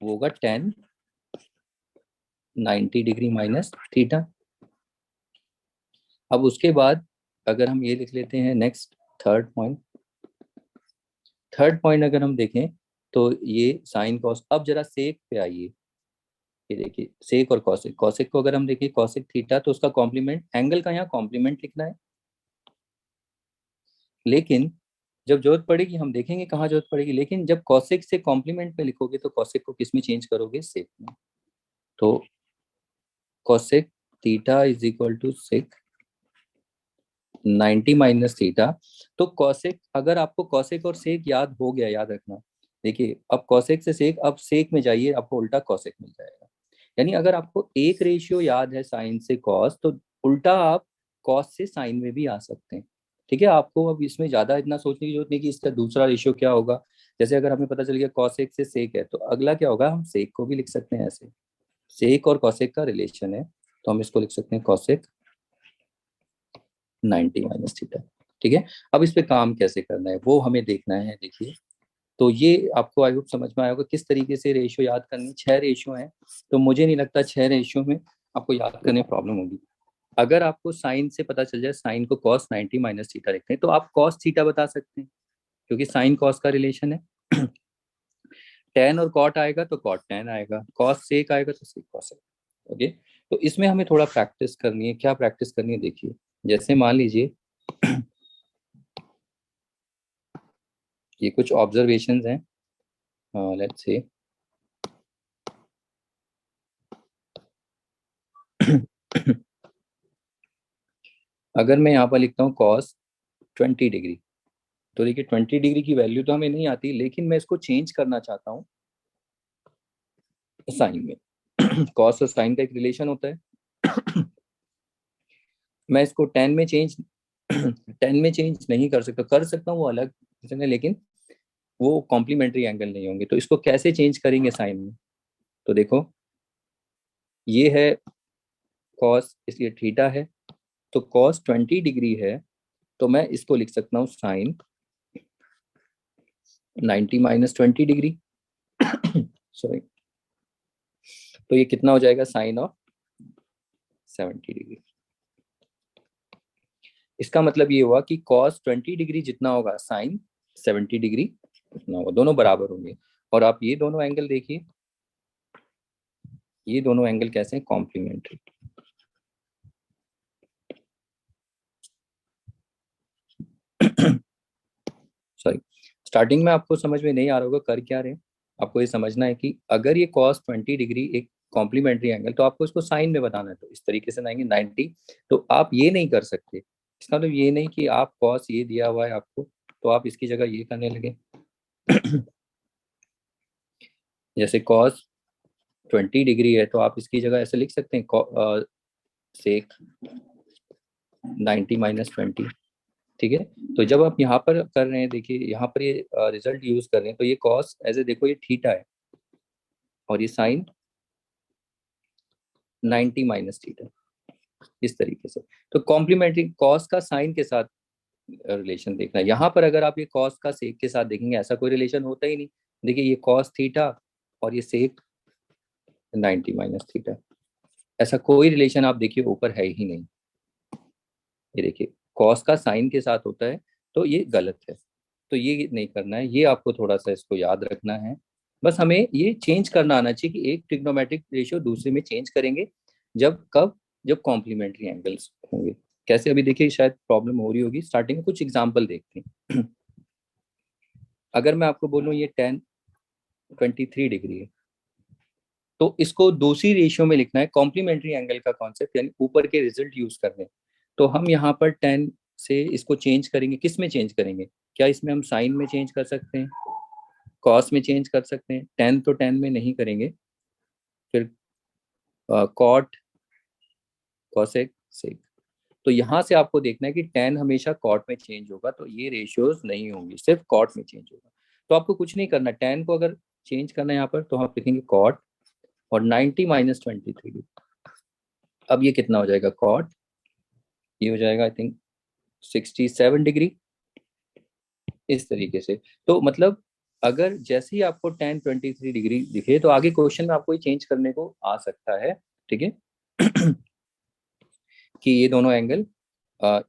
वो होगा टेन 90 डिग्री माइनस थीटा। अब उसके बाद अगर हम ये लिख लेते हैं नेक्स्ट थर्ड पॉइंट अगर हम देखें तो ये साइन कॉस। अब जरा सेक पे आइए, ये देखिए सेक और कॉसेक, कॉसेक को अगर हम देखें कॉसेक थीटा तो उसका कॉम्प्लीमेंट, एंगल का यहाँ कॉम्प्लीमेंट लिखना है। लेकिन जब जरूरत पड़ेगी हम देखेंगे कहाँ जरूरत पड़ेगी, लेकिन जब कॉसेक से कॉम्प्लीमेंट में लिखोगे तो कॉसेक को किस में चेंज करोगे, सेक में। तो cosec theta is equal to sec 90 minus theta. तो कॉसेक, अगर आपको कॉसेक और सेक याद हो गया, याद रखना, देखिए अब कॉसेक से सेक, अब सेक में जाइए आपको उल्टा कॉसेक मिल जाएगा। यानी अगर आपको एक रेशियो याद है साइन से कॉस, तो उल्टा आप कॉस से साइन में भी आ सकते हैं। ठीक है, आपको अब इसमें ज्यादा इतना सोचने की जरूरत नहीं कि इसका दूसरा रेशियो क्या होगा। जैसे अगर हमें पता चल गया कॉसेक से सेक है, तो अगला क्या होगा, हम सेक को भी लिख सकते हैं ऐसे। सेक और कॉसेक का रिलेशन है, तो हम इसको लिख सकते हैं कॉसेक 90 माइनस थीटा। ठीक है, अब इस पे काम कैसे करना है वो हमें देखना है। देखिए, तो ये आपको आई होप समझ में आया होगा किस तरीके से रेशियो याद करनी। 6 रेशियो हैं, तो मुझे नहीं लगता 6 रेशियो में आपको याद करने में प्रॉब्लम होगी। अगर आपको साइन से पता चल जाए, साइन को कॉस 90 माइनस थीटा लिखते हैं, तो आप कॉस थीटा बता सकते हैं, क्योंकि साइन कॉस का रिलेशन है। टेन और कॉट आएगा तो कॉट टेन आएगा, कॉस सेक आएगा तो सेक कॉस आएगा। ओके, तो इसमें हमें थोड़ा प्रैक्टिस करनी है। क्या प्रैक्टिस करनी है, देखिए जैसे मान लीजिए ये कुछ ऑब्जर्वेशंस हैं, लेट्स से अगर मैं यहाँ पर लिखता हूँ कॉस 20 डिग्री, तो देखिए 20 डिग्री की वैल्यू तो हमें नहीं आती, लेकिन मैं इसको चेंज करना चाहता हूँ साइन में। कॉस और साइन का एक रिलेशन होता है। मैं इसको 10 में चेंज 10 में चेंज नहीं कर सकता हूँ, वो अलग reason है, लेकिन वो कॉम्प्लीमेंट्री एंगल नहीं होंगे। तो इसको कैसे चेंज करेंगे साइन में, तो देखो ये है कॉस, इसलिए थीटा है, तो कॉस 20 डिग्री है, तो मैं इसको लिख सकता हूँ साइन 90 माइनस 20 डिग्री। सॉरी, तो ये कितना हो जाएगा, साइन ऑफ 70 डिग्री। इसका मतलब ये हुआ कि कॉस 20 डिग्री जितना होगा साइन 70 डिग्री उतना होगा, दोनों बराबर होंगे। और आप ये दोनों एंगल देखिए, ये दोनों एंगल कैसे हैं, कॉम्प्लीमेंट्री। सॉरी, स्टार्टिंग में आपको समझ में नहीं आ रहा होगा कर क्या रहे हैं। आपको ये समझना है कि अगर ये कॉस 20 डिग्री एक कॉम्प्लीमेंट्री एंगल, तो आपको इसको साइन में बताना है, तो इस तरीके से लाएंगे 90। तो आप ये नहीं कर सकते, इसका मतलब ये नहीं कि आप कॉस ये दिया हुआ है आपको, तो आप इसकी जगह ये करने लगे। जैसे कॉस 20 डिग्री है, तो आप इसकी जगह ऐसे लिख सकते हैं सेक 90 माइनस 20। ठीक है, तो जब आप यहाँ पर कर रहे हैं, देखिए यहाँ पर ये रिजल्ट यूज कर रहे हैं, तो ये कॉस ऐसे देखो ये थीटा है, और ये साइन 90 माइनस थीटा, इस तरीके से। तो कॉम्प्लीमेंट्री कॉस का साइन के साथ रिलेशन देखना है। यहाँ पर अगर आप ये कॉस का सेक के साथ देखेंगे, ऐसा कोई रिलेशन होता ही नहीं। देखिए ये कॉस थीटा और ये सेक 90 माइनस थीटा, ऐसा कोई रिलेशन आप देखिए ऊपर है ही नहीं। ये देखिए कॉस का साइन के साथ होता है, तो ये गलत है। तो ये नहीं करना है, ये आपको थोड़ा सा इसको याद रखना है। बस हमें ये चेंज करना आना चाहिए कि एक ट्रिग्नोमेट्रिक रेशियो दूसरे में चेंज करेंगे, जब कब, जब कॉम्प्लीमेंट्री एंगल्स होंगे। कैसे, अभी देखिए शायद प्रॉब्लम हो रही होगी, स्टार्टिंग में कुछ एग्जांपल देखते हैं। अगर मैं आपको बोलूँ ये 10 23 डिग्री है, तो इसको दूसरी रेशियो में लिखना है, कॉम्प्लीमेंट्री एंगल का कॉन्सेप्ट, यानी ऊपर के रिजल्ट यूज करने। तो हम यहाँ पर 10 से इसको चेंज करेंगे, किस में चेंज करेंगे, क्या इसमें हम साइन में चेंज कर सकते हैं, कॉस में चेंज कर सकते हैं, 10 तो 10 में नहीं करेंगे, फिर कॉट कॉसेक सेक। तो यहाँ से आपको देखना है कि 10 हमेशा कॉट में चेंज होगा, तो ये रेशियोज नहीं होंगी, सिर्फ कॉट में चेंज होगा। तो आपको कुछ नहीं करना, 10 को अगर चेंज करना है यहाँ पर, तो आप लिखेंगे कॉट और 90 माइनस 23, अब ये कितना हो जाएगा कॉट, ये हो जाएगा आई थिंक 67 डिग्री, इस तरीके से। तो मतलब अगर जैसे ही आपको 10 23 डिग्री दिखे तो आगे क्वेश्चन में आपको ये चेंज करने को आ सकता है, ठीक है। कि ये दोनों एंगल,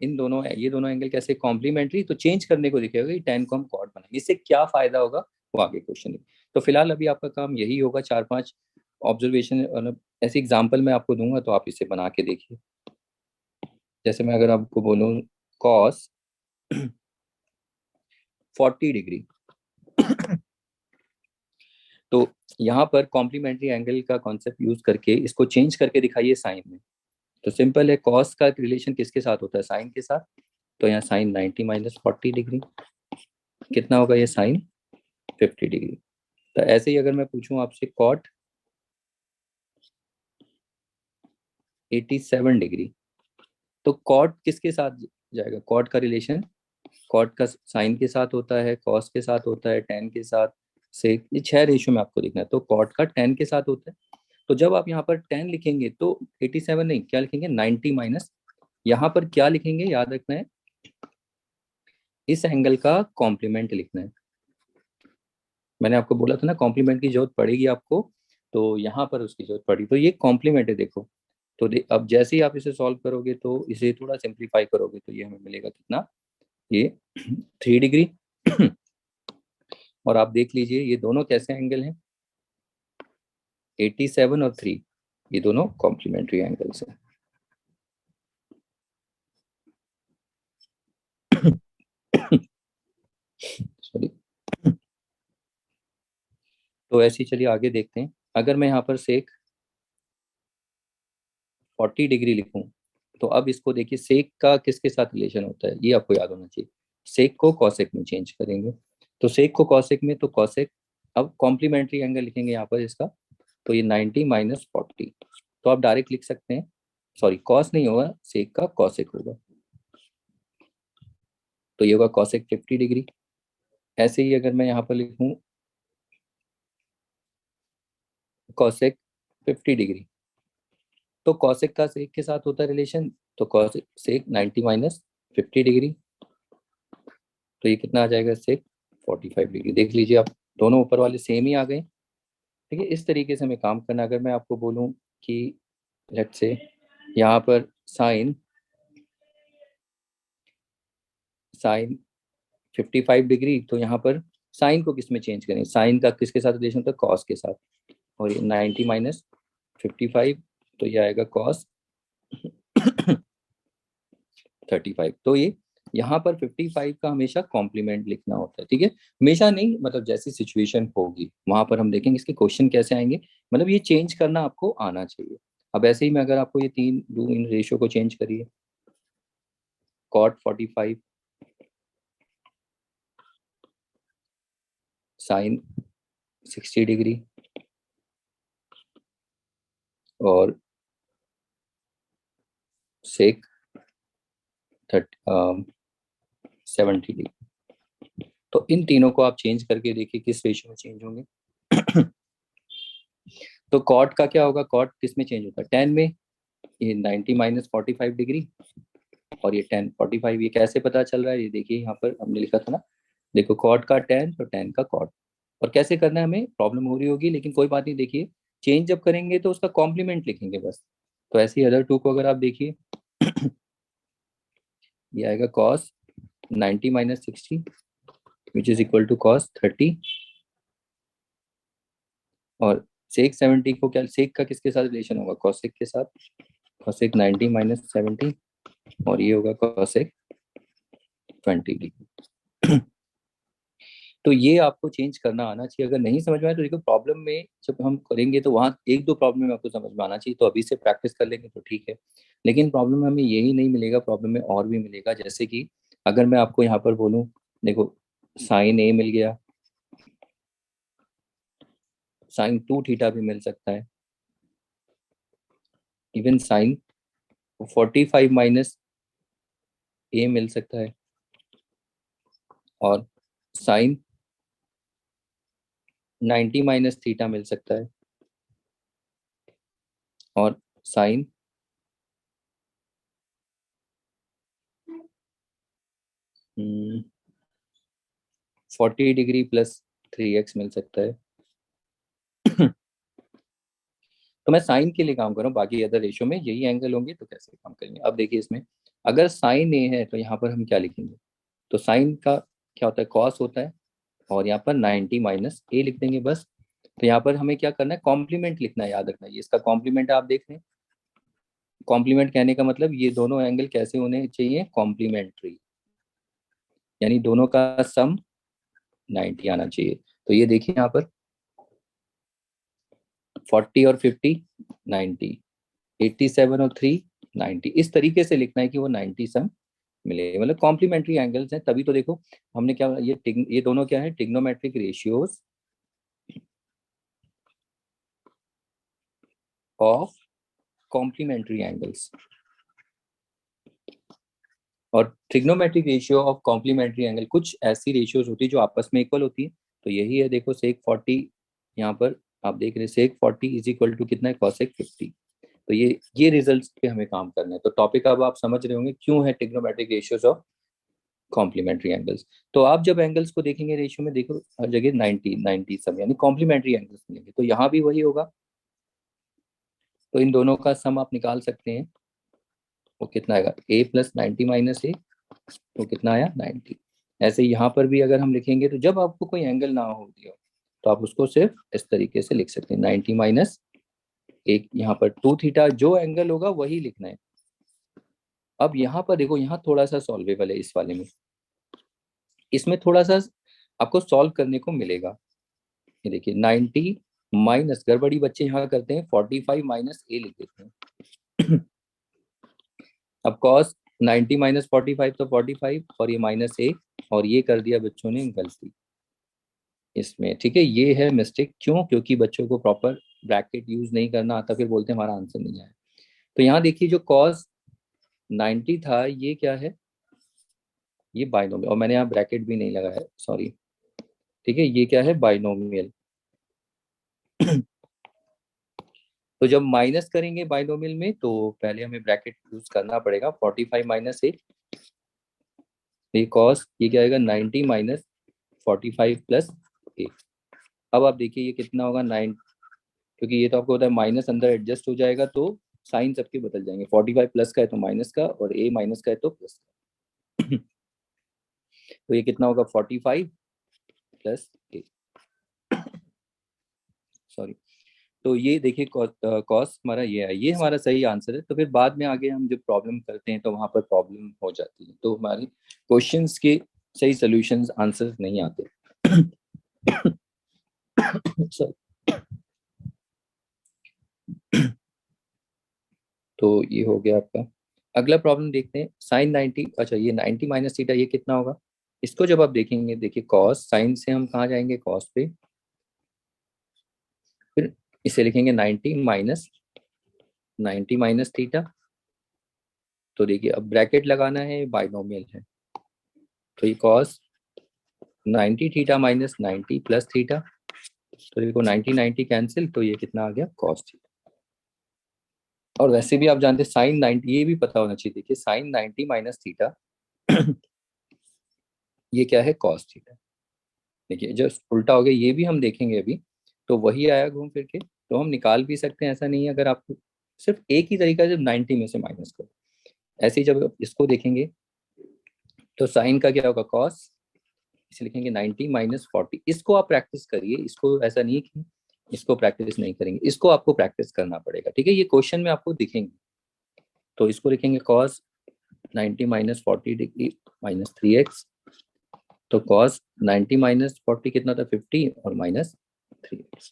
इन दोनों, ये दोनों एंगल कैसे कॉम्प्लीमेंट्री, तो चेंज करने को दिखेगा कि 10 को हम कॉट बनाएंगे, इससे क्या फायदा होगा वो आगे क्वेश्चन है। तो फिलहाल अभी आपका काम यही होगा, 4 5 ऑब्जर्वेशन मतलब ऐसे एग्जाम्पल मैं आपको दूंगा तो आप इसे बना के देखिए। जैसे मैं अगर आपको बोलूँ कॉस 40 डिग्री, तो यहाँ पर कॉम्प्लीमेंट्री एंगल का कॉन्सेप्ट यूज करके इसको चेंज करके दिखाइए साइन में। तो सिंपल है, कॉस का रिलेशन किसके साथ होता है, साइन के साथ। तो यहाँ साइन 90 - 40 डिग्री कितना होगा, ये साइन 50 डिग्री। तो ऐसे ही अगर मैं पूछूं आपसे कॉट 87 डिग्री, तो कॉट किसके साथ जाएगा, कॉट का रिलेशन कॉट का साइन के साथ होता है, कॉस के साथ होता है, टेन के साथ, से ये 6 रेशियो में आपको दिखना है। तो कॉट का टेन के साथ होता है। तो जब आप यहाँ पर 10 लिखेंगे तो 87 नहीं, क्या लिखेंगे 90 माइनस, यहाँ पर क्या लिखेंगे याद रखना है, इस एंगल का कॉम्प्लीमेंट लिखना है। मैंने आपको बोला था ना कॉम्प्लीमेंट की जरूरत पड़ेगी आपको, तो यहाँ पर उसकी जरूरत पड़ी, तो ये कॉम्प्लीमेंट है देखो। तो अब जैसे ही आप इसे सॉल्व करोगे तो इसे थोड़ा सिंप्लीफाई करोगे तो ये हमें मिलेगा कितना, ये 3 डिग्री। और आप देख लीजिए ये दोनों कैसे एंगल हैं, 87 और 3, ये दोनों कॉम्प्लीमेंट्री एंगल्स हैं। सॉरी। तो ऐसे ही चलिए आगे देखते हैं। अगर मैं यहाँ पर सेक 40 डिग्री लिखूं, तो अब इसको देखिए सेक का किसके साथ रिलेशन होता है, ये आपको याद होना चाहिए। सेक को कॉसेक में चेंज करेंगे, तो सेक को कॉसेक में, तो कॉसेक, अब कॉम्प्लीमेंट्री एंगल लिखेंगे यहाँ पर इसका, तो ये 90 - 40, तो आप डायरेक्ट लिख सकते हैं, सॉरी कॉस नहीं होगा, सेक का कॉसेक होगा, तो ये होगा कॉसेक 50 डिग्री। ऐसे ही अगर मैं यहाँ पर लिखूं कॉसेक 50 डिग्री, तो कॉसेक का सेक के साथ होता है रिलेशन, तो कॉसेक सेक 90 - 50 डिग्री, तो ये कितना आ जाएगा सेक 45 डिग्री। देख लीजिए आप, दोनों ऊपर वाले सेम ही आ गए। ठीक है, इस तरीके से हमें काम करना। अगर मैं आपको बोलूं कि लेट्स से यहाँ पर साइन साइन 55 डिग्री, तो यहाँ पर साइन को किस में चेंज करें, साइन का किसके साथ रिलेशन होता है, कॉस के साथ, और ये 90 - 55, तो ये आएगा कॉस 35। तो ये यहाँ पर 55 का हमेशा कॉम्प्लीमेंट लिखना होता है, ठीक है। हमेशा नहीं, मतलब जैसी सिचुएशन होगी वहां पर हम देखेंगे इसके क्वेश्चन कैसे आएंगे, मतलब ये चेंज करना आपको आना चाहिए। अब ऐसे ही मैं अगर आपको ये तीन दो इन रेशियो को चेंज करिए, कॉट 45, साइन 60 डिग्री, और सेक 70 डिग्री। तो इन तीनों को आप चेंज करके देखिए किस रेशियो में चेंज होंगे। तो कॉट का क्या होगा, कॉट किस में चेंज होता है, 10 में, ये 90 - 45 डिग्री, और ये 10 45, ये कैसे पता चल रहा है, ये देखिए यहाँ पर हमने लिखा था ना, देखो कॉट का 10 तो 10 का कॉट, और कैसे करना है हमें प्रॉब्लम हो रही होगी, लेकिन कोई बात नहीं, देखिए चेंज जब करेंगे तो उसका कॉम्प्लीमेंट लिखेंगे बस। तो ऐसे ही अदर टू को अगर आप देखिए, ये आएगा cos 90 - 60 which is equal to cos 30, और सेक 70 को क्या, सेक का किसके साथ रिलेशन होगा, कॉसेक के साथ, कॉसेक 90 - 70, और ये होगा कॉसेक 20 डिग्री। तो ये आपको चेंज करना आना चाहिए। अगर नहीं समझ में आए तो देखो प्रॉब्लम में जब हम करेंगे तो वहाँ एक दो प्रॉब्लम में आपको समझ में आना चाहिए, तो अभी से प्रैक्टिस कर लेंगे तो ठीक है। लेकिन प्रॉब्लम में हमें यही नहीं मिलेगा, प्रॉब्लम में और भी मिलेगा। जैसे कि अगर मैं आपको यहाँ पर बोलूँ, देखो साइन ए मिल गया, साइन 2 थीटा भी मिल सकता है, इवन साइन 45 माइनस ए मिल सकता है, और साइन 90 - थीटा मिल सकता है, और साइन 40 डिग्री प्लस 3x मिल सकता है। तो मैं साइन के लिए काम कर रहा हूँ, बाकी अदर रेशियो में यही एंगल होंगे तो कैसे काम करेंगे। अब देखिए इसमें अगर साइन ए है तो यहाँ पर हम क्या लिखेंगे, तो साइन का क्या होता है, कॉस होता है, और यहाँ पर 90 माइनस ए लिख देंगे बस। तो यहाँ पर हमें क्या करना है, कॉम्प्लीमेंट लिखना है, याद रखना है ये इसका कॉम्प्लीमेंट है। आप देख रहे हैं कॉम्प्लीमेंट कहने का मतलब ये दोनों एंगल कैसे होने चाहिए, कॉम्प्लीमेंट्री, यानी दोनों का सम 90 आना चाहिए। तो ये देखिए यहाँ पर 40 और 50 90, 87 और 3 90, इस तरीके से लिखना है कि वो 90 सम मिले, मतलब कॉम्प्लीमेंट्री एंगल्स हैं, तभी तो देखो हमने क्या ये दोनों क्या है, trigonometric ratios of complementary angles. और trigonometric ratio of complementary angle कुछ ऐसी रेशियोज होती है जो आपस में इक्वल होती है। तो यही है, देखो सेक 40, यहाँ पर आप देख रहे हैं सेक 40 इज इक्वल टू कितना है, कॉसेक 50। तो ये रिजल्ट्स पे हमें काम करना है। तो टॉपिक अब आप समझ रहे होंगे क्यों है trigonometric ratios of complementary angles. तो आप जब एंगल्स को देखेंगे रेशियो में, देखो हर जगह 90 सब यानी कॉम्प्लीमेंट्री एंगल्स मिलेंगे, तो यहाँ भी वही होगा। तो इन दोनों का सम आप निकाल सकते हैं, वो कितना आएगा, a प्लस 90 माइनस ए, तो कितना आया 90। ऐसे यहाँ पर भी अगर हम लिखेंगे तो जब आपको कोई एंगल ना हो दिया तो आप उसको सिर्फ इस तरीके से लिख सकते हैं, 90 माइनस एक, यहाँ पर 2 थीटा, जो एंगल होगा वही लिखना है। अब यहाँ पर देखो, यहाँ थोड़ा सा सॉल्वेबल है इस वाले में, इसमें थोड़ा सा आपको सॉल्व करने को मिलेगा। ये देखिए 90 माइनस, गड़बड़ी बच्चे यहाँ करते हैं, 45 माइनस ए लिख देते हैं। अब कॉस 90 माइनस 45 तो 45, और ये माइनस ए, और ये कर दिया बच्चों ने गलती इसमें, ठीक है। ये है मिस्टेक, क्यों, क्योंकि बच्चों को प्रॉपर ब्रैकेट यूज नहीं करना आता, फिर बोलते हैं हमारा आंसर नहीं आया। तो यहाँ देखिए जो कॉस 90 था ये क्या है, ये बाइनोमियल, और मैंने यहाँ ब्रैकेट भी नहीं लगाया, सॉरी, ठीक है, ये क्या है, बाइनोमियल। तो जब माइनस करेंगे बाइनोमियल में तो पहले हमें ब्रैकेट यूज करना पड़ेगा, 45 माइनस ए, ये कॉस, ये क्या आएगा 90 माइनस 45 प्लस ए। अब आप देखिए ये कितना होगा 9, क्योंकि ये तो आपको होता है माइनस अंदर एडजस्ट हो जाएगा तो साइन सबके बदल जाएंगे, 45 प्लस का है तो माइनस का, और ए माइनस का है तो प्लस का। तो ये कितना होगा 45 प्लस ए, सॉरी। तो ये देखिए कॉस हमारा ये है, ये हमारा सही आंसर है। तो फिर बाद में आगे हम जब प्रॉब्लम करते हैं तो वहां पर प्रॉब्लम हो जाती है, तो हमारी क्वेश्चंस के सही सॉल्यूशंस आंसर नहीं आते। सॉरी। तो ये हो गया आपका। अगला प्रॉब्लम देखते हैं, साइन 90, अच्छा ये 90 माइनस थीटा, ये कितना होगा। इसको जब आप देखेंगे, देखिए कॉस, साइन से हम कहाँ जाएंगे, कॉस पे, फिर इसे लिखेंगे 90 माइनस 90 माइनस थीटा। तो देखिए अब ब्रैकेट लगाना है, बाइनोमियल है, तो ये cos 90 theta minus 90 plus theta, तो देखो 90 90 कैंसिल, तो ये कितना आ गया, कॉस थीटा। और वैसे भी आप जानते हैं साइन 90, ये भी पता होना चाहिए, देखिए साइन 90 माइनस थीटा, ये क्या है, कॉस थीटा। देखिए जब उल्टा हो गया ये भी हम देखेंगे अभी, तो वही आया घूम फिर के, तो हम निकाल भी सकते हैं, ऐसा नहीं है। अगर आप सिर्फ एक ही तरीका है, जब 90 में से माइनस करो, ऐसे ही जब आप इसको देखेंगे तो साइन का क्या होगा, कॉस, इसे लिखेंगे 90 माइनस 40। इसको आप प्रैक्टिस करिए, इसको ऐसा नहीं है कि इसको प्रैक्टिस नहीं करेंगे, इसको आपको प्रैक्टिस करना पड़ेगा, ठीक है। ये क्वेश्चन में आपको दिखेंगे, तो इसको लिखेंगे cos 90 minus 40 degree minus 3x, तो कॉस 90 माइनस 40 कितना था, 50, और माइनस 3x।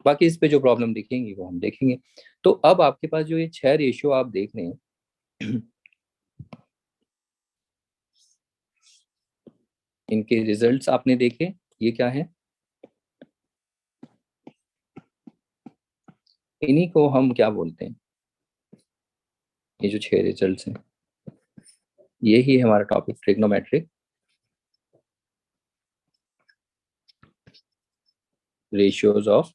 बाकी इस पे जो प्रॉब्लम दिखेंगी वो हम देखेंगे। तो अब आपके पास जो ये 6 रेशियो आप देख रहे हैं, इनके रिजल्ट्स आपने देखे, ये क्या है, इन्हीं को हम क्या बोलते हैं, ये जो 6 रिजल्ट्स हैं, यही है हमारा topic, trigonometric ratios of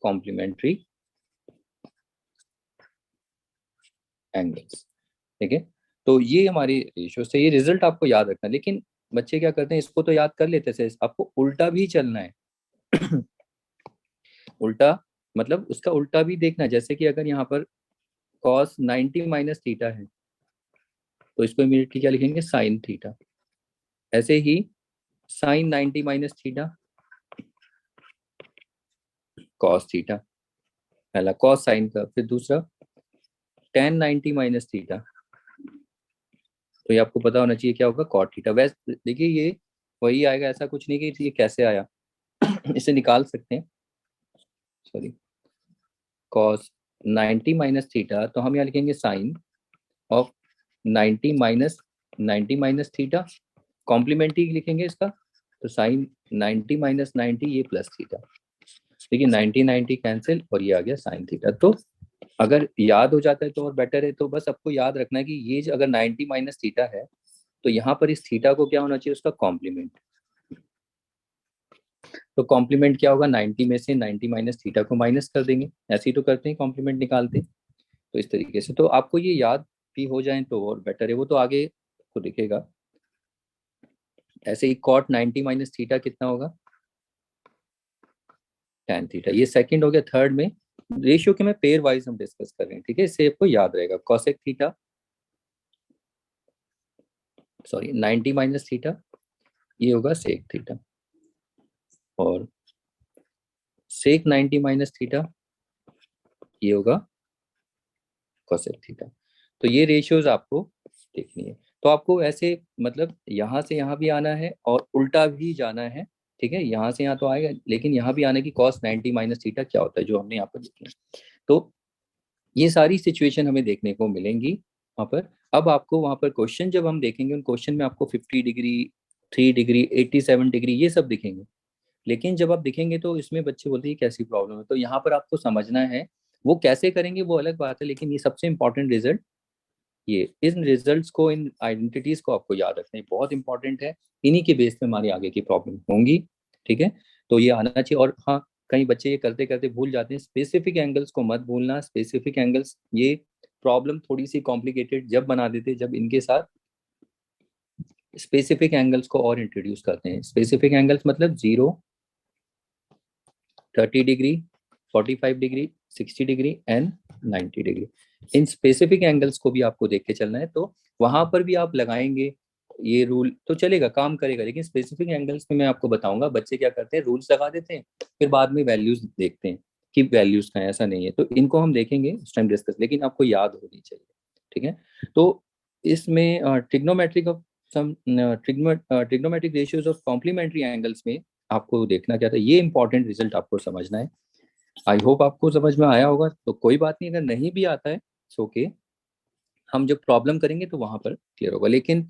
complementary angles, ठीक है। तो ये हमारी रेशियो से, ये रिजल्ट आपको याद रखना, लेकिन बच्चे क्या करते हैं, इसको तो याद कर लेते थे, आपको उल्टा भी चलना है। उल्टा मतलब उसका उल्टा भी देखना है। जैसे कि अगर यहाँ पर cos 90 माइनस थीटा है, तो इसको इमीडिएटली क्या लिखेंगे, साइन थीटा। ऐसे ही sine 90 minus theta, cos theta, पहला कॉस साइन का, फिर दूसरा टेन 90 माइनस थीटा, तो ये आपको पता होना चाहिए क्या होगा, कॉट थीटा। वैसे देखिए ये वही आएगा, ऐसा कुछ नहीं कि ये कैसे आया। इसे निकाल सकते हैं, सॉरी, कॉस 90 माइनस थीटा, तो हम यहाँ लिखेंगे sine of 90 minus theta, complementary लिखेंगे इसका, तो साइन 90 माइनस 90 ये प्लस थीटा। देखिए 90 90 कैंसिल और ये आ गया साइन थीटा। तो अगर याद हो जाता है तो और बेटर है। तो बस आपको याद रखना है कि ये अगर 90 माइनस थीटा है, तो यहाँ पर इस थीटा को क्या होना चाहिए, उसका कॉम्प्लीमेंट। तो कॉम्प्लीमेंट क्या होगा, 90 में से 90 माइनस थीटा को माइनस कर देंगे, ऐसे ही तो करते हैं कॉम्प्लीमेंट निकालते। तो इस तरीके से तो आपको ये याद भी हो जाए तो और बेटर है, वो तो आगे को दिखेगा। ऐसे ही कॉट 90 माइनस थीटा कितना होगा, tan थीटा। ये सेकंड हो गया। थर्ड में रेशियो के में पेयर वाइज हम डिस्कस कर रहे हैं, ठीक है, इससे आपको याद रहेगा। Cosec theta, sorry 90 minus theta, ये होगा सेक थीटा, और सेक 90 माइनस थीटा ये होगा कोसेक थीटा। तो ये रेशियोज आपको देखनी है। तो आपको ऐसे मतलब यहाँ से यहाँ भी आना है और उल्टा भी जाना है, ठीक है। यहाँ से यहाँ तो आएगा, लेकिन यहाँ भी आने की कॉस 90 माइनस थीटा क्या होता है, जो हमने यहाँ पर देखना है। तो ये सारी सिचुएशन हमें देखने को मिलेंगी वहाँ पर। अब आपको वहाँ पर क्वेश्चन जब हम देखेंगे, उन क्वेश्चन में आपको 50 डिग्री, 3 डिग्री, 87 डिग्री ये सब दिखेंगे। लेकिन जब आप दिखेंगे तो इसमें बच्चे बोलते हैं कैसी प्रॉब्लम है, तो यहाँ पर आपको समझना है। वो कैसे करेंगे वो अलग बात है, लेकिन ये सबसे इंपॉर्टेंट रिजल्ट, ये इन रिजल्ट्स को, इन आइडेंटिटीज को आपको याद रखना है, बहुत इंपॉर्टेंट है। इन्हीं के बेस पे हमारी आगे की प्रॉब्लम होंगी, ठीक है। तो ये आना चाहिए। और हाँ, कई बच्चे ये करते करते भूल जाते हैं, स्पेसिफिक एंगल्स को मत भूलना। स्पेसिफिक एंगल्स ये प्रॉब्लम थोड़ी सी कॉम्प्लिकेटेड जब बना देते, जब इनके साथ स्पेसिफिक एंगल्स को और इंट्रोड्यूस करते हैं। स्पेसिफिक एंगल्स मतलब 0, 30 degree, 45 degree, 60 degree and 90 degree. In specific angles को भी आपको देख के चलना है। तो वहां पर भी आप लगाएंगे ये रूल तो चलेगा, काम करेगा। लेकिन स्पेसिफिक एंगल्स में मैं आपको बताऊंगा, बच्चे क्या करते हैं, रूल्स लगा देते हैं, फिर बाद में वैल्यूज देखते हैं कि वैल्यूज का ऐसा नहीं है। तो इनको हम देखेंगे उस टाइम डिस्कस, लेकिन आपको याद होनी चाहिए, ठीक है। तो इसमें trigonometric of some trigonometric ratios of complementary angles में आपको देखना क्या था, ये इंपॉर्टेंट रिजल्ट आपको समझना है। आई होप आपको समझ में आया होगा। तो कोई बात नहीं, अगर नहीं भी आता है सो के हम जब प्रॉब्लम करेंगे तो वहां पर क्लियर होगा। लेकिन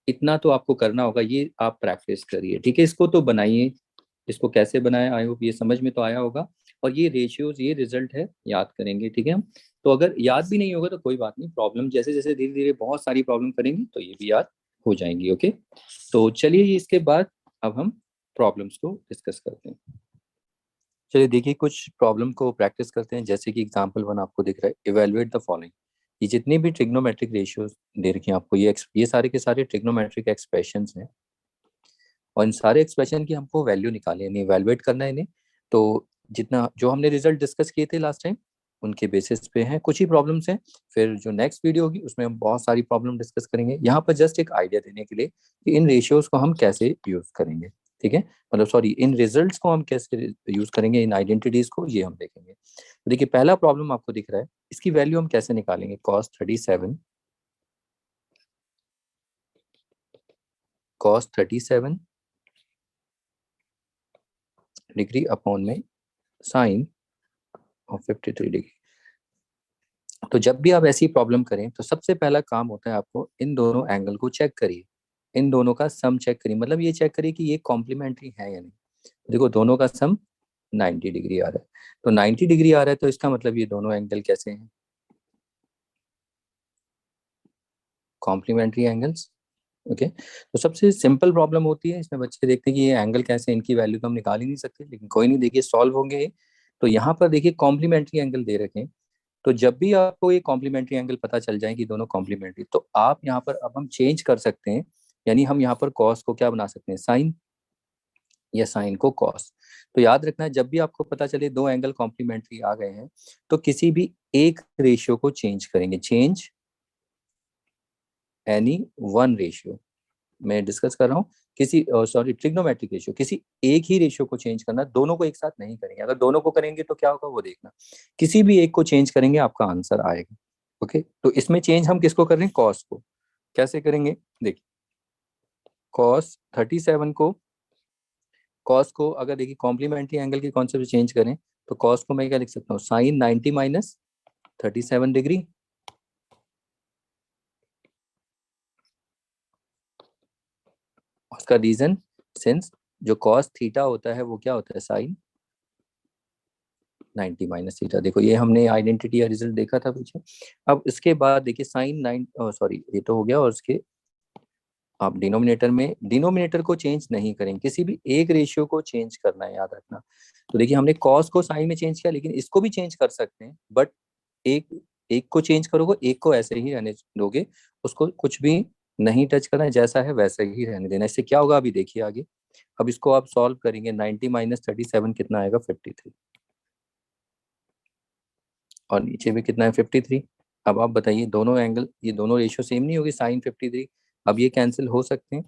इतना तो आपको करना होगा, ये आप प्रैक्टिस करिए, ठीक है। इसको तो बनाइए, इसको कैसे बनाया, आई होप ये समझ में तो आया होगा। और ये रेशियोज, ये रिजल्ट है, याद करेंगे, ठीक है हम। तो अगर याद भी नहीं होगा तो कोई बात नहीं, प्रॉब्लम जैसे जैसे धीरे धीरे बहुत सारी प्रॉब्लम करेंगे तो ये भी याद हो जाएंगी, ओके। तो चलिए इसके बाद अब हम प्रॉब्लम्स को डिस्कस करते हैं। चलिए देखिए कुछ प्रॉब्लम को प्रैक्टिस करते हैं। जैसे कि एग्जांपल 1 आपको दिख रहा है, इवेलुएट द फॉलोइंग। ये जितने भी ट्रिग्नोमेट्रिक रेशियोज दे रखे हैं आपको, ये सारे के सारे ट्रिग्नोमेट्रिक एक्सप्रेशंस हैं, और इन सारे एक्सप्रेशन की हमको वैल्यू निकालनी है, इवेलुएट करना है इन्हें। तो जितना जो हमने रिजल्ट डिस्कस किए थे लास्ट टाइम, उनके बेसिस पे हैं, कुछ ही प्रॉब्लम्स हैं। फिर जो नेक्स्ट वीडियो होगी उसमें हम बहुत सारी प्रॉब्लम डिस्कस करेंगे। यहाँ पर जस्ट एक आइडिया देने के लिए कि इन रेशियोज को हम कैसे यूज करेंगे, ठीक है। मतलब सॉरी, इन रिजल्ट्स को हम कैसे यूज करेंगे, इन आइडेंटिटीज को, ये हम देखेंगे। तो देखिए पहला प्रॉब्लम आपको दिख रहा है, इसकी वैल्यू हम कैसे निकालेंगे, कॉस 37 डिग्री अपॉन में साइन ऑफ 53 डिग्री। तो जब भी आप ऐसी प्रॉब्लम करें तो सबसे पहला काम होता है आपको इन दोनों एंगल को चेक करिए, इन दोनों का सम चेक करिए। मतलब ये चेक करिए कि ये कॉम्प्लीमेंट्री है या नहीं। देखो दोनों का सम 90 डिग्री आ रहा है, तो 90 डिग्री आ रहा है तो इसका मतलब ये दोनों एंगल कैसे हैं, कॉम्प्लीमेंट्री एंगल्स, ओके। तो सबसे सिंपल प्रॉब्लम होती है इसमें, बच्चे देखते हैं कि ये एंगल कैसे हैं, इनकी वैल्यू तो हम निकाल ही नहीं सकते, लेकिन कोई नहीं, देखिए सॉल्व होंगे। तो यहाँ पर देखिए कॉम्प्लीमेंट्री एंगल दे रखे हैं। तो जब भी आपको ये कॉम्प्लीमेंट्री एंगल पता चल जाए कि दोनों कॉम्प्लीमेंट्री, तो आप यहाँ पर अब हम चेंज कर सकते हैं यानी हम यहाँ पर कॉस को क्या बना सकते हैं, साइन, या साइन को कॉस। तो याद रखना है, जब भी आपको पता चले दो एंगल कॉम्प्लीमेंट्री आ गए हैं तो किसी भी एक रेशियो को चेंज करेंगे, चेंज एनी वन रेशियो। मैं डिस्कस कर रहा हूँ किसी, सॉरी, ट्रिग्नोमेट्रिक रेशियो, किसी एक ही रेशियो को चेंज करना, दोनों को एक साथ नहीं करेंगे। अगर दोनों को करेंगे तो क्या होगा वो देखना, किसी भी एक को चेंज करेंगे आपका आंसर आएगा। ओके, तो इसमें चेंज हम किसको कर रहे हैं, कॉस को। कैसे करेंगे, देखिए, कॉस 37 को, कॉस को अगर देखिए कॉम्प्लीमेंट्री एंगल के कॉन्सेप्ट से चेंज करें तो कॉस को मैं क्या लिख सकता हूँ, साइन 90 माइनस 37 डिग्री। उसका रीजन, सिंस जो कॉस थीटा होता है वो क्या होता है, साइन 90 माइनस थीटा। देखो ये हमने आइडेंटिटी या रिजल्ट देखा था पीछे। अब इसके बाद देखिए साइन 9, सॉरी ये तो हो गया, और उसके आप डिनोमिनेटर में, डिनोमिनेटर को चेंज नहीं करेंगे, किसी भी एक रेशियो को चेंज करना है, याद रखना। तो देखिए हमने कॉस को साइन में चेंज किया, लेकिन इसको भी चेंज कर सकते हैं, बट एक एक को चेंज करोगे, एक को ऐसे ही रहने दोगे, उसको कुछ भी नहीं टच करना है, जैसा है वैसे ही रहने देना। इससे क्या होगा अभी देखिए आगे। अब इसको आप सॉल्व करेंगे, 90 माइनस 37 कितना आएगा, 53, और नीचे भी कितना है, 53। अब आप बताइए, दोनों एंगल, ये दोनों रेशियो सेम नहीं होगी, साइन 53। अब ये कैंसिल हो सकते हैं,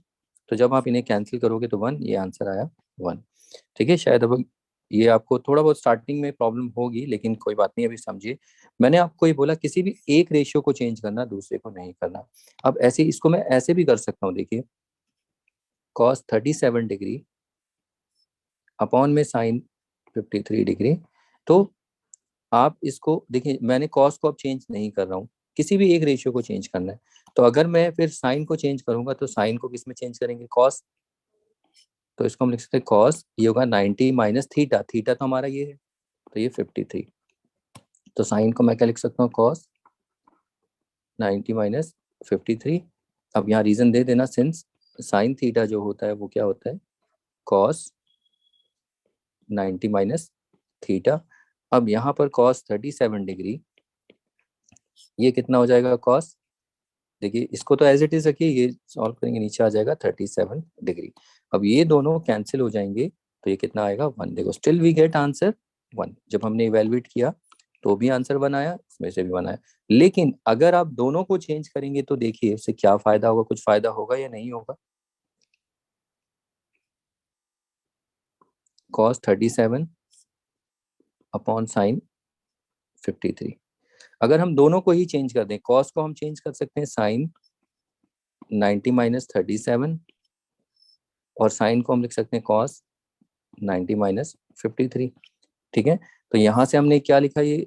तो जब आप इन्हें कैंसिल करोगे तो 1, ये आंसर आया 1। ठीक है, शायद अब ये आपको थोड़ा बहुत स्टार्टिंग में प्रॉब्लम होगी, लेकिन कोई बात नहीं, अभी समझिए। मैंने आपको ये बोला किसी भी एक रेशियो को चेंज करना, दूसरे को नहीं करना। अब ऐसे इसको मैं ऐसे भी कर सकता हूँ, देखिए, कॉस 37 डिग्री अपॉन में साइन 53 डिग्री। तो आप इसको देखिए, मैंने कॉस को अब चेंज नहीं कर रहा हूँ, किसी भी एक रेशियो को चेंज करना है। तो अगर मैं फिर साइन को चेंज करूंगा तो साइन को किस में चेंज करेंगे, कॉस। तो इसको हम लिख सकते हैं कॉस, ये होगा 90 माइनस थीटा, थीटा तो हमारा ये है, तो ये 53। तो साइन को मैं क्या लिख सकता हूँ, कॉस 90 माइनस 53। अब यहाँ रीजन दे देना, सिंस साइन थीटा जो होता है वो क्या होता है, कॉस 90 माइनस थीटा। अब यहाँ पर कॉस 37 डिग्री, ये कितना हो जाएगा कॉस, देखिए इसको तो एज इट इज रखिए, ये सॉल्व करेंगे नीचे आ जाएगा 37 डिग्री। अब ये दोनों कैंसिल हो जाएंगे, तो ये कितना आएगा, 1। देखो स्टिल वी गेट आंसर 1। जब हमने इवेलुएट किया तो भी आंसर 1 आया, इसमें से भी 1 आया। लेकिन अगर आप दोनों को चेंज करेंगे तो देखिए इससे क्या फायदा होगा, कुछ फायदा होगा या नहीं होगा। कॉस 37 अपॉन साइन 53, अगर हम दोनों को ही चेंज कर दें, कॉस को हम चेंज कर सकते हैं साइन 90 माइनस 37, और साइन को हम लिख सकते हैं कॉस 90 माइनस 53। ठीक है, तो यहाँ से हमने क्या लिखा, ये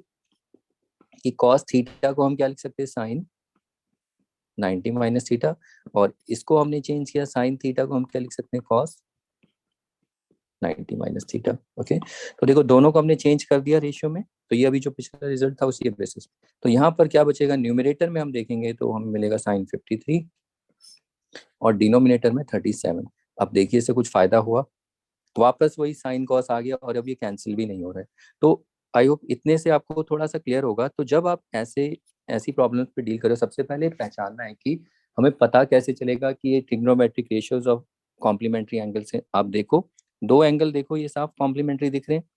कि कॉस थीटा को हम क्या लिख सकते हैं, साइन 90 माइनस थीटा, और इसको हमने चेंज किया, साइन थीटा को हम क्या लिख सकते हैं, कॉस 90 माइनस थीटा। ओके, तो देखो दोनों को हमने चेंज कर दिया रेशियो में, तो ये अभी जो पिछला रिजल्ट था उसी बेसिस। तो यहाँ पर क्या बचेगा, न्यूमिनेटर में हम देखेंगे तो हमें मिलेगा साइन 53, और डिनोमिनेटर में 37। अब देखिए इससे कुछ फायदा हुआ, वापस वही साइन कॉस आ गया, और अब ये कैंसिल भी नहीं हो रहा है। तो आई होप इतने से आपको थोड़ा सा क्लियर होगा। तो जब आप ऐसी प्रॉब्लम्स पे डील करो, सबसे पहले पहचानना है कि हमें पता कैसे चलेगा कि ये trigonometric ratios of complementary angle से। आप देखो दो एंगल, देखो ये साफ कॉम्प्लीमेंट्री दिख रहे हैं,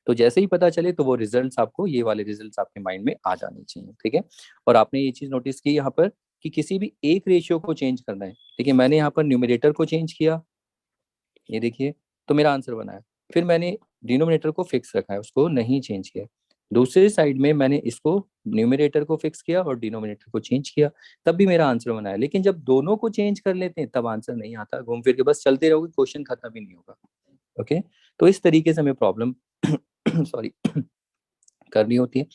तो जैसे ही पता चले तो वो रिजल्ट्स आपको, ये वाले रिजल्ट्स आपके माइंड में आ जाने चाहिए। ठीक है, और आपने ये चीज नोटिस की यहाँ पर कि किसी भी एक रेशियो को चेंज करना है। देखिए मैंने यहाँ पर न्यूमिनेटर को चेंज किया, ये देखिए, तो मेरा आंसर बना है। फिर मैंने डिनोमिनेटर को फिक्स रखा है, उसको नहीं चेंज किया। दूसरे साइड में मैंने इसको, न्यूमिनेटर को फिक्स किया और डिनोमिनेटर को चेंज किया, तब भी मेरा आंसर बना है। लेकिन जब दोनों को चेंज कर लेते हैं तब आंसर नहीं आता, घूम फिर के बस चलते रहोगे, क्वेश्चन खत्म ही नहीं होगा। ओके, तो इस तरीके से हमें प्रॉब्लम सॉरी करनी होती है।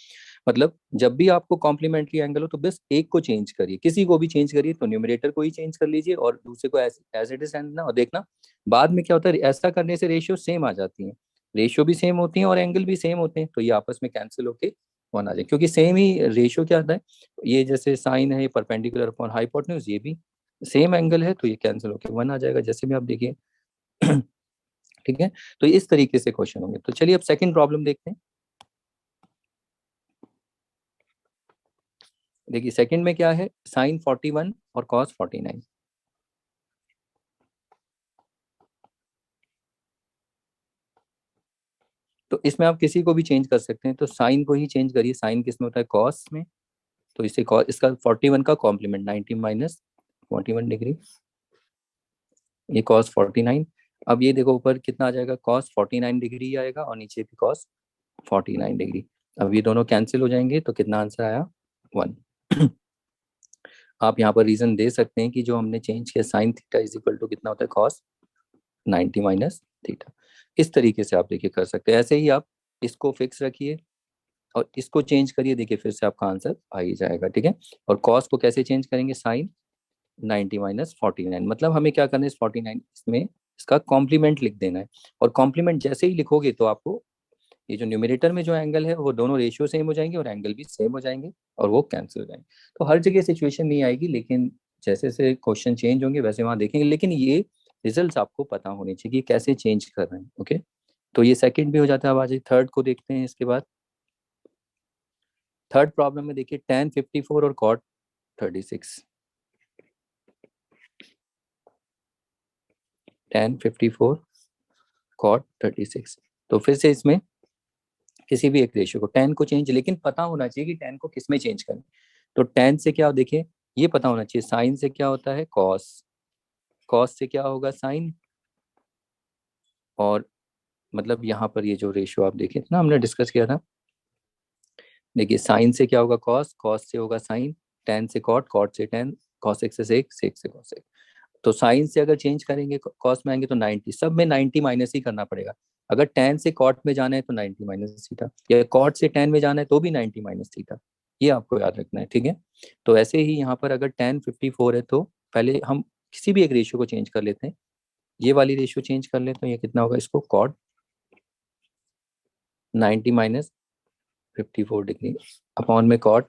मतलब जब भी आपको कॉम्प्लीमेंट्री एंगल हो तो बस एक को चेंज करिए, किसी को भी चेंज करिए, तो न्यूमरेटर को ही चेंज कर लीजिए और दूसरे को एज इट इज ना, और देखना बाद में क्या होता है, ऐसा करने से रेशियो सेम आ जाती है, रेशियो भी सेम होती है और एंगल भी सेम होते हैं, तो ये आपस में कैंसिल होके 1 आ जाए, क्योंकि सेम ही रेशियो क्या आता है, ये जैसे साइन है परपेंडिकुलर अपॉन हाइपोटेन्यूज, ये भी सेम एंगल है, तो ये कैंसिल होके 1 आ जाएगा, जैसे भी आप देखिए। ठीक है, तो इस तरीके से क्वेश्चन होंगे। तो चलिए अब सेकंड प्रॉब्लम देखते हैं। देखिए सेकंड में क्या है, साइन 41 और कॉस 49। तो इसमें आप किसी को भी चेंज कर सकते हैं, तो साइन को ही चेंज करिए। साइन किस में होता है, कॉस में। तो इसे कॉस, इसका 41 का कॉम्प्लीमेंट 90 माइनस 41 डिग्री, ये कॉस 49। अब ये देखो ऊपर कितना आ जाएगा, कॉस 49 डिग्री आएगा और नीचे भी कॉस 49 डिग्री। अब ये दोनों कैंसिल हो जाएंगे तो कितना आंसर आया, 1। आप यहाँ पर रीजन दे सकते हैं कि जो हमने चेंज किया sine theta is equal to कितना होता है, कॉस 90 माइनस थीटा। इस तरीके से आप देखिए कर सकते हैं। ऐसे ही आप इसको फिक्स रखिए और इसको चेंज करिए, देखिए फिर से आपका आंसर आ ही जाएगा, ठीक है। और कॉस को कैसे चेंज करेंगे, साइन 90 माइनस 49, मतलब हमें क्या करना है, इस 49 इसमें इसका कॉम्प्लीमेंट लिख देना है। और कॉम्प्लीमेंट जैसे ही लिखोगे तो आपको ये जो न्यूमरेटर में जो एंगल है वो दोनों रेशियो सेम हो जाएंगे और एंगल भी सेम हो जाएंगे और वो कैंसिल हो जाएंगे। तो हर जगह सिचुएशन नहीं आएगी, लेकिन जैसे जैसे क्वेश्चन चेंज होंगे वैसे वहां देखेंगे, लेकिन ये रिजल्ट्स आपको पता होने चाहिए कि कैसे चेंज कर रहे हैं। ओके, तो ये सेकंड भी हो जाता है। अब आज थर्ड को देखते हैं। इसके बाद थर्ड प्रॉब्लम में देखिए tan 54 और cot 36। tan 54 cot 36। तो फिर से इसमें किसी भी एक रेशियो को tan को चेंज, लेकिन पता होना चाहिए कि tan को किस में चेंज करें। तो tan से क्या देखिए, ये पता होना चाहिए, साइन से क्या होता है, cos, cos से क्या होगा, साइन। और मतलब यहाँ पर ये जो रेशियो आप देखे थे ना, हमने डिस्कस किया था, देखिए साइन से क्या होगा, cos, cos से होगा साइन, tan से cot, cot से tan, cos x से sec, sec से cos। तो साइन से अगर चेंज करेंगे कॉस में आएंगे तो 90, सब में 90 माइनस ही करना पड़ेगा। अगर tan से कॉट में जाना है तो 90 माइनस थीटा, या कॉट से tan में जाना है तो भी 90 माइनस थीटा। ये आपको याद रखना है, ठीक है। तो ऐसे ही यहाँ पर अगर tan 54 है तो पहले हम किसी भी एक रेशियो को चेंज कर लेते हैं। ये वाली रेशियो चेंज कर लेते हैं, ये कितना होगा, इसको कॉट 90 माइनस 54 डिग्री अपॉन में कॉट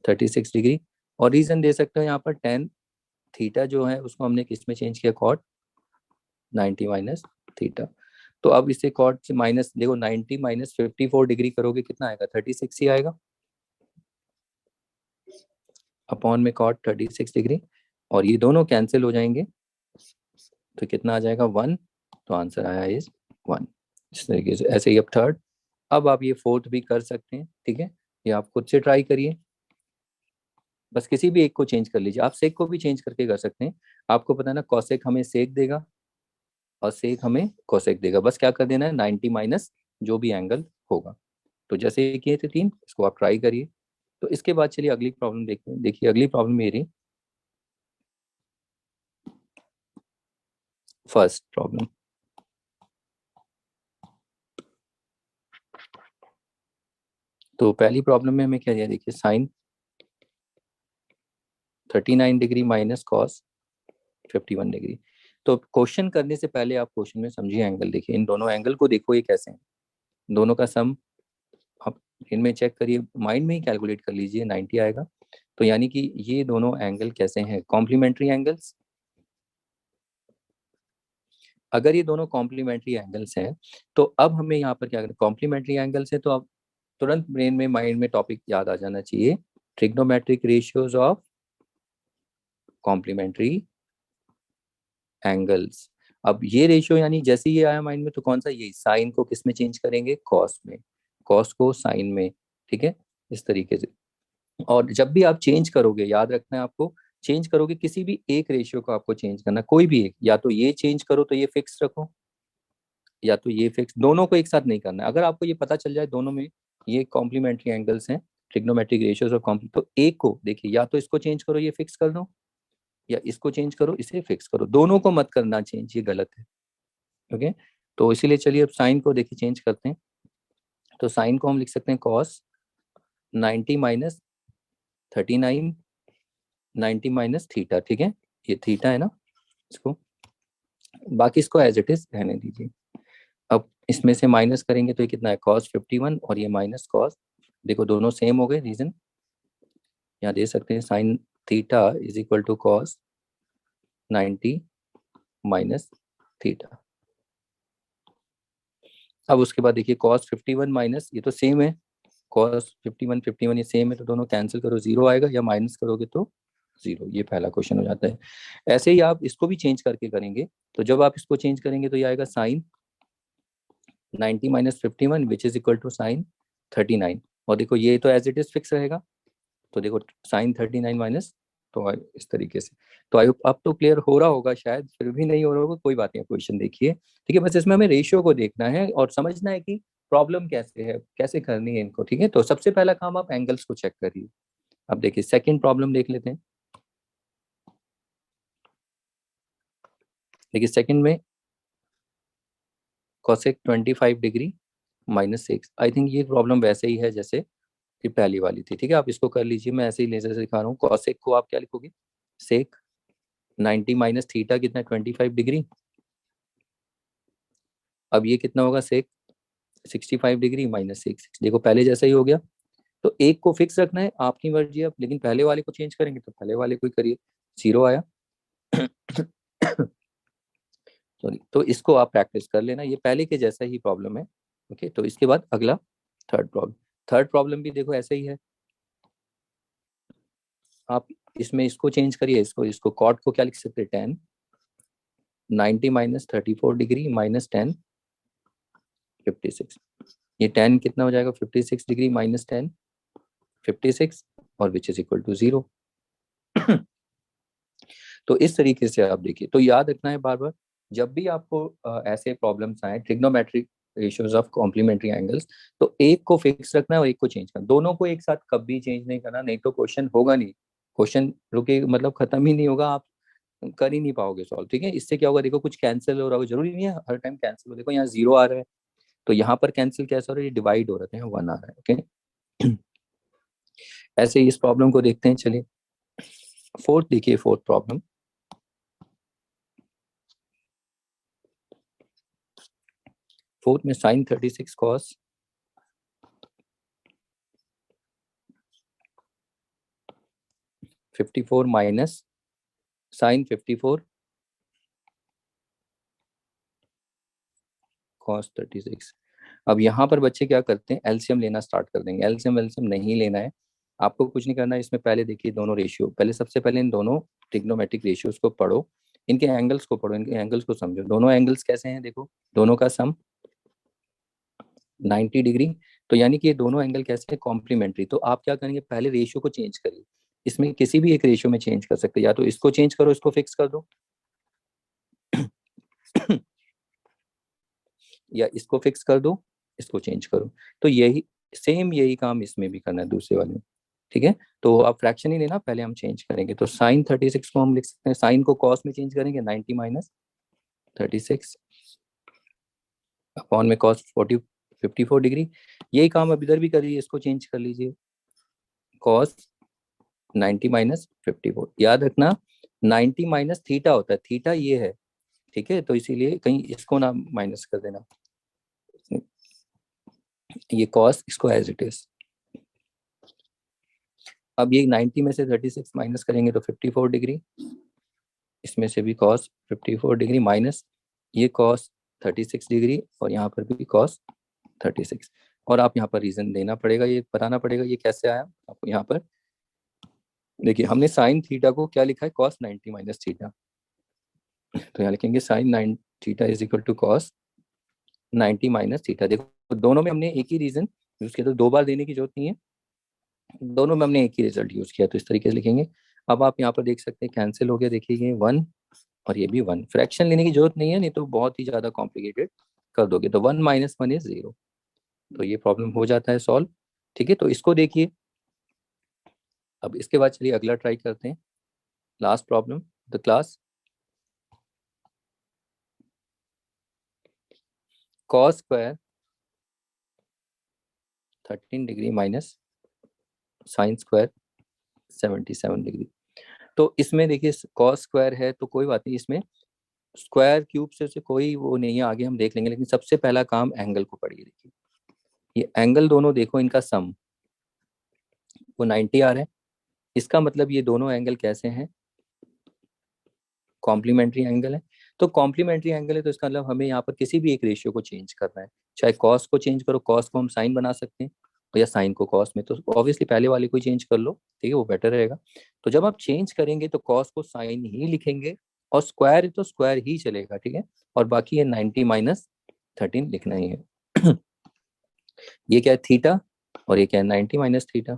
36 डिग्री। और रीजन दे सकते हो यहाँ पर, tan थीटा जो है उसको हमने किस में चेंज किया, कॉट 90 माइनस थीटा। तो अब इसे कॉट से माइनस, देखो 90 माइनस 54 डिग्री करोगे कितना आएगा, 36 ही आएगा, अपॉन में कॉट 36 डिग्री। और ये दोनों कैंसिल हो जाएंगे तो कितना आ जाएगा, 1। तो आंसर आया इज 1। इस तरीके से ऐसे ही अब थर्ड। अब आप ये फोर्थ भी कर सकते हैं, ठीक है। ये आप खुद से ट्राई करिए, बस किसी भी एक को चेंज कर लीजिए। आप सेक को भी चेंज करके कर सकते हैं। आपको पता है ना, कॉसेक हमें सेक देगा और सेक हमें कोसेक देगा। बस क्या कर देना है, 90 माइनस जो भी एंगल होगा। तो जैसे ये किए थे तीन, इसको आप ट्राई करिए। तो इसके बाद चलिए अगली प्रॉब्लम देखते हैं। देखिए अगली प्रॉब्लम मेरी फर्स्ट प्रॉब्लम। तो पहली प्रॉब्लम में हमें क्या दिया, देखिए sine 39 degree minus cos 51 degree. तो क्वेश्चन करने से पहले आप क्वेश्चन में समझिए एंगल। देखिए इन दोनों एंगल को देखो, ये कैसे हैं, दोनों का सम आप इनमें चेक करिए, माइंड में ही कैलकुलेट कर लीजिए, 90 आएगा। तो यानी कि ये दोनों एंगल कैसे हैं, कॉम्प्लीमेंट्री एंगल्स। अगर ये दोनों कॉम्प्लीमेंट्री एंगल्स हैं तो अब हमें यहाँ पर क्या करना, कॉम्प्लीमेंट्री एंगल्स है तो अब तुरंत ब्रेन में, माइंड में टॉपिक याद आ जाना चाहिए, trigonometric ratios of complementary angles. अब ये रेशियो यानी जैसे ये आया माइंड में तो कौन सा, ये साइन को किस में चेंज करेंगे, कॉस में, कॉस को साइन में, ठीक है, इस तरीके से। और जब भी आप चेंज करोगे, याद रखना है आपको, चेंज करोगे किसी भी एक रेशियो को आपको चेंज करना, कोई भी एक, या तो ये चेंज करो तो ये फिक्स रखो, या तो ये फिक्स, दोनों को एक साथ नहीं करना है। अगर आपको ये पता चल जाए दोनों में ये कॉम्प्लीमेंट्री एंगल्स हैं, ट्रिग्नोमेट्रिक रेशियोज ऑफ कॉम्प्ली, तो एक को देखिए, या तो इसको चेंज करो ये फिक्स कर दो, या इसको चेंज करो इसे फिक्स करो, दोनों को मत करना चेंज, ये गलत है। ओके, तो इसीलिए चलिए अब साइन को देखिए चेंज करते हैं। तो साइन को हम लिख सकते हैं कॉस 90 माइनस 39, 90 माइनस थीटा, ठीक है, ये थीटा है ना, इसको, बाकी इसको एज इट इज रहने दीजिए। अब इसमें से माइनस करेंगे तो ये कितना है, कॉस 51 और ये माइनस कॉस, देखो दोनों सेम हो गए। रीजन यहाँ दे सकते हैं, sine theta is equal to cos 90 minus theta. अब उसके बाद देखिए कॉस 51 माइनस, ये तो सेम है, cos 51 51 ये सेम है, तो दोनों कैंसिल करो, 0 आएगा, या माइनस करोगे तो 0। ये पहला क्वेश्चन हो जाता है। ऐसे ही आप इसको भी चेंज करके करेंगे, तो जब आप इसको चेंज करेंगे तो ये आएगा sine 90 minus 51 which is equal to sine 39। और देखो ये तो एज इट इज फिक्स रहेगा, तो देखो साइन 39 माइनस, तो इस तरीके से। तो आई अब तो क्लियर हो रहा होगा, शायद फिर भी नहीं हो रहा होगा, कोई बात नहीं, क्वेश्चन देखिए, ठीक है। बस इसमें हमें रेशियो को देखना है और समझना है कि प्रॉब्लम कैसे है, कैसे करनी है इनको, ठीक है। तो सबसे पहला काम आप एंगल्स को चेक करिए। अब देखिए सेकंड प्रॉब्लम देख लेते हैं। देखिए सेकंड में cosec 25 degree minus 6। I think ये प्रॉब्लम वैसे ही है जैसे कि पहली वाली थी, ठीक है। आप इसको कर लीजिए, मैं ऐसे ही लेजर से दिखा रहा हूँ। cosec को आप क्या लिखोगे, सेक 90 माइनस थीटा कितना है 25 डिग्री। अब ये कितना होगा, सेक 65 डिग्री माइनस 6। देखो पहले जैसा ही हो गया। तो एक को फिक्स रखना है, आपकी मर्जी है, लेकिन पहले वाले को चेंज करेंगे तो पहले वाले को ही करिए। 0 आया। सॉरी, तो इसको आप प्रैक्टिस कर लेना, ये पहले के जैसा ही प्रॉब्लम है। ओके, तो इसके बाद अगला थर्ड प्रॉब्लम। थर्ड प्रॉब्लम भी देखो ऐसा ही है। आप इसमें इसको चेंज करिए, इसको इसको कॉट को क्या लिख सकते हैं, 10 90 माइनस 34 डिग्री माइनस 10 56। ये 10 कितना हो जाएगा, 56 डिग्री माइनस 10 56, और विच इज इक्वल टू 0। तो इस तरीके से आप देखिए, तो याद रखना है बार बार, जब भी आपको ऐसे प्रॉब्लम्स आए trigonometric ratios of complementary angles, तो एक को फिक्स रखना है और एक को चेंज करना, दोनों को एक साथ कभी चेंज नहीं करना, नहीं तो क्वेश्चन होगा नहीं, क्वेश्चन रुके मतलब खत्म ही नहीं होगा, आप कर ही नहीं पाओगे सॉल्व, ठीक है। इससे क्या होगा, देखो कुछ कैंसिल हो रहा होगा, जरूरी नहीं है हर टाइम कैंसिल हो, देखो यहाँ 0 आ रहा है, तो यहाँ पर कैंसिल कैसा हो रहा है, ये डिवाइड हो रहा है, 1 आ रहा है, ओके। ऐसे ही इस प्रॉब्लम को देखते हैं, चलिए फोर्थ देखिए, फोर्थ प्रॉब्लम। फोर्थ में sine 36 cos 54 minus sine 54 cos 36। अब यहाँ पर बच्चे क्या करते हैं, एलसीएम लेना स्टार्ट कर देंगे। एलसीएम एलसीएम नहीं लेना है, आपको कुछ नहीं करना है इसमें। पहले देखिए दोनों रेशियो, पहले सबसे पहले इन दोनों ट्रिग्नोमेट्रिक रेशियोज को पढ़ो, इनके एंगल्स को पढ़ो, इनके एंगल्स को समझो। दोनों एंगल्स कैसे हैं, देखो दोनों का सम 90 डिग्री, तो यानी कि ये दोनों एंगल कैसे हैं, कॉम्प्लीमेंट्री। तो आप क्या करेंगे, पहले रेशियो को चेंज करिए, इसमें किसी भी एक रेशियो में चेंज कर सकते हैं, या तो इसको चेंज करो, इसको फिक्स कर दो, या इसको फिक्स कर दो, इसको चेंज करो। तो यही सेम यही काम इसमें भी करना है, दूसरे वाले में, ठीक है। तो आप फ्रैक्शन ही लेना, पहले हम चेंज करेंगे। तो साइन 36 को हम लिख सकते हैं, साइन को कॉस में चेंज करेंगे, 90 माइनस 36 अपॉन में कॉस 54 डिग्री। यही काम अब इधर भी करिए, इसको चेंज कर लीजिए, कॉस 90 माइनस 54। याद रखना 90 माइनस थीटा होता है, थीटा ये है, ठीक है, तो इसीलिए कहीं इसको ना माइनस कर देना, ये कॉस, इसको एज इट इज। अब ये 90 में से 36 माइनस करेंगे तो 54 डिग्री, इसमें से भी कॉस 54 डिग्री माइनस ये कॉस 36 डिग्री, और यहाँ पर भी कॉस 36। और आप यहाँ पर रीजन देना पड़ेगा, ये बताना पड़ेगा ये कैसे आया आपको। यहाँ पर देखिए हमने साइन थीटा को क्या लिखा है, कॉस 90 माइनस थीटा, तो यहाँ लिखेंगे sine 9 theta is equal to cos 90 minus theta. देखो दोनों में हमने एक ही रीजन यूज किया, तो दो बार देने की जरूरत नहीं है, दोनों में हमने एक ही रिजल्ट यूज किया, तो इस तरीके से लिखेंगे। अब आप यहाँ पर देख सकते हैं कैंसिल हो गया, देखिए ये 1 और ये भी 1, फ्रैक्शन लेने की जरूरत नहीं है, नहीं तो बहुत ही ज्यादा कॉम्प्लिकेटेड कर दोगे। तो 1 माइनस 1 इज 0, तो ये प्रॉब्लम हो जाता है सॉल्व, ठीक है। तो इसको देखिए, अब इसके बाद चलिए अगला ट्राई करते हैं, last problem the class. Cos square 13 degree minus sine square 77 degree. तो इसमें देखिए कॉस स्क्वायर है तो कोई बात नहीं, इसमें स्क्वायर क्यूब से कोई वो नहीं है, आगे हम देख लेंगे, लेकिन सबसे पहला काम एंगल को पढ़िए। देखिए ये एंगल दोनों देखो, इनका सम वो 90 आ रहा है, इसका मतलब ये दोनों एंगल कैसे हैं, कॉम्प्लीमेंट्री एंगल है। तो कॉम्प्लीमेंट्री एंगल है तो इसका मतलब हमें यहाँ पर किसी भी एक रेशियो को चेंज करना है, चाहे कॉस को चेंज करो, कॉस को हम साइन बना सकते हैं, या साइन को कॉस में, तो ऑब्वियसली पहले वाले को ही चेंज कर लो, ठीक है, वो बेटर रहेगा। तो जब आप चेंज करेंगे तो कॉस को साइन ही लिखेंगे, और स्क्वायर है तो स्क्वायर ही चलेगा, ठीक है। और बाकी ये 90 माइनस 13 लिखना ही है। ये क्या है, थीटा, और ये क्या है, 90 माइनस थीटा,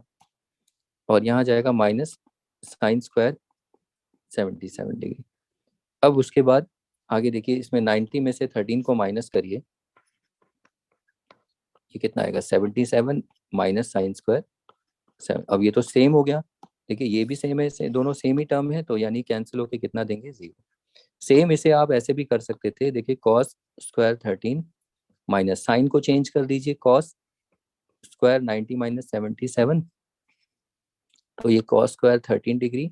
और यहाँ जाएगा माइनस साइन स्क्वायर 77 डिग्री। अब उसके बाद आगे देखिए, इसमें 90 में से 13 को माइनस करिए, ये कितना आएगा, 77 माइनस साइन स्क्वायर 7। अब ये तो सेम हो गया, देखिए ये भी सेम है, दोनों सेम ही टर्म है, तो यानी कैंसिल होके कितना देंगे, 0। सेम इसे आप ऐसे भी कर सकते थे, देखिए कॉस स्क्वायर 13 माइनस साइन को चेंज कर दीजिए, कॉस स्क्वायर 90 माइनस 77, तो ये cos square 13 degree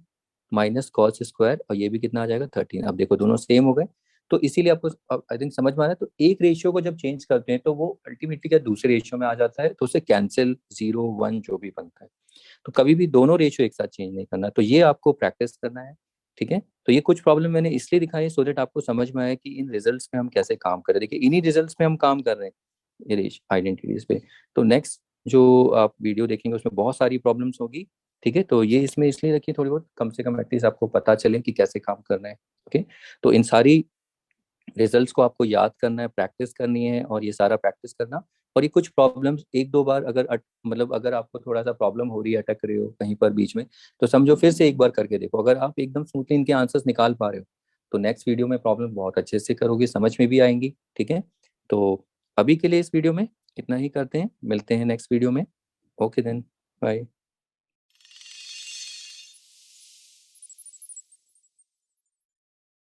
minus cos square, और ये भी कितना आ जाएगा, 13। अब देखो दोनों सेम हो गए, तो इसीलिए आपको आई थिंक समझ में आ रहा है। तो एक रेशियो को जब चेंज करते हैं तो वो अल्टीमेटली क्या दूसरे रेशियो में आ जाता है, तो उसे कैंसिल 0 1 जो भी बनता है। तो कभी भी दोनों रेशियो एक साथ चेंज नहीं करना, तो ये आपको प्रैक्टिस करना है, ठीक है। तो ये कुछ प्रॉब्लम मैंने इसलिए दिखाई है, सो दैट आपको समझ में आए कि इन रिजल्ट्स में हम कैसे काम करें। देखिए इन्हीं रिजल्ट्स में हम काम कर रहे हैं, ये आइडेंटिटीज पे। तो नेक्स्ट जो आप वीडियो देखेंगे उसमें बहुत सारी प्रॉब्लम्स होगी, ठीक है। तो ये इसमें इसलिए रखिए थोड़ी बहुत, कम से कम एटलीस्ट आपको पता चले कि कैसे काम करना है, ओके। तो इन सारी रिजल्ट्स को आपको याद करना है, प्रैक्टिस करनी है, और ये सारा प्रैक्टिस करना। और ये कुछ प्रॉब्लम्स एक दो बार अगर मतलब अगर आपको थोड़ा सा प्रॉब्लम हो रही है, अटक रहे हो कहीं पर बीच में, तो समझो फिर से एक बार करके देखो। अगर आप एकदम स्मूथली इनके आंसर्स निकाल पा रहे हो, तो नेक्स्ट वीडियो में प्रॉब्लम बहुत अच्छे से करोगे, समझ में भी आएंगी, ठीक है। तो अभी के लिए इस वीडियो में इतना ही करते हैं, मिलते हैं नेक्स्ट वीडियो में। Okay then, bye.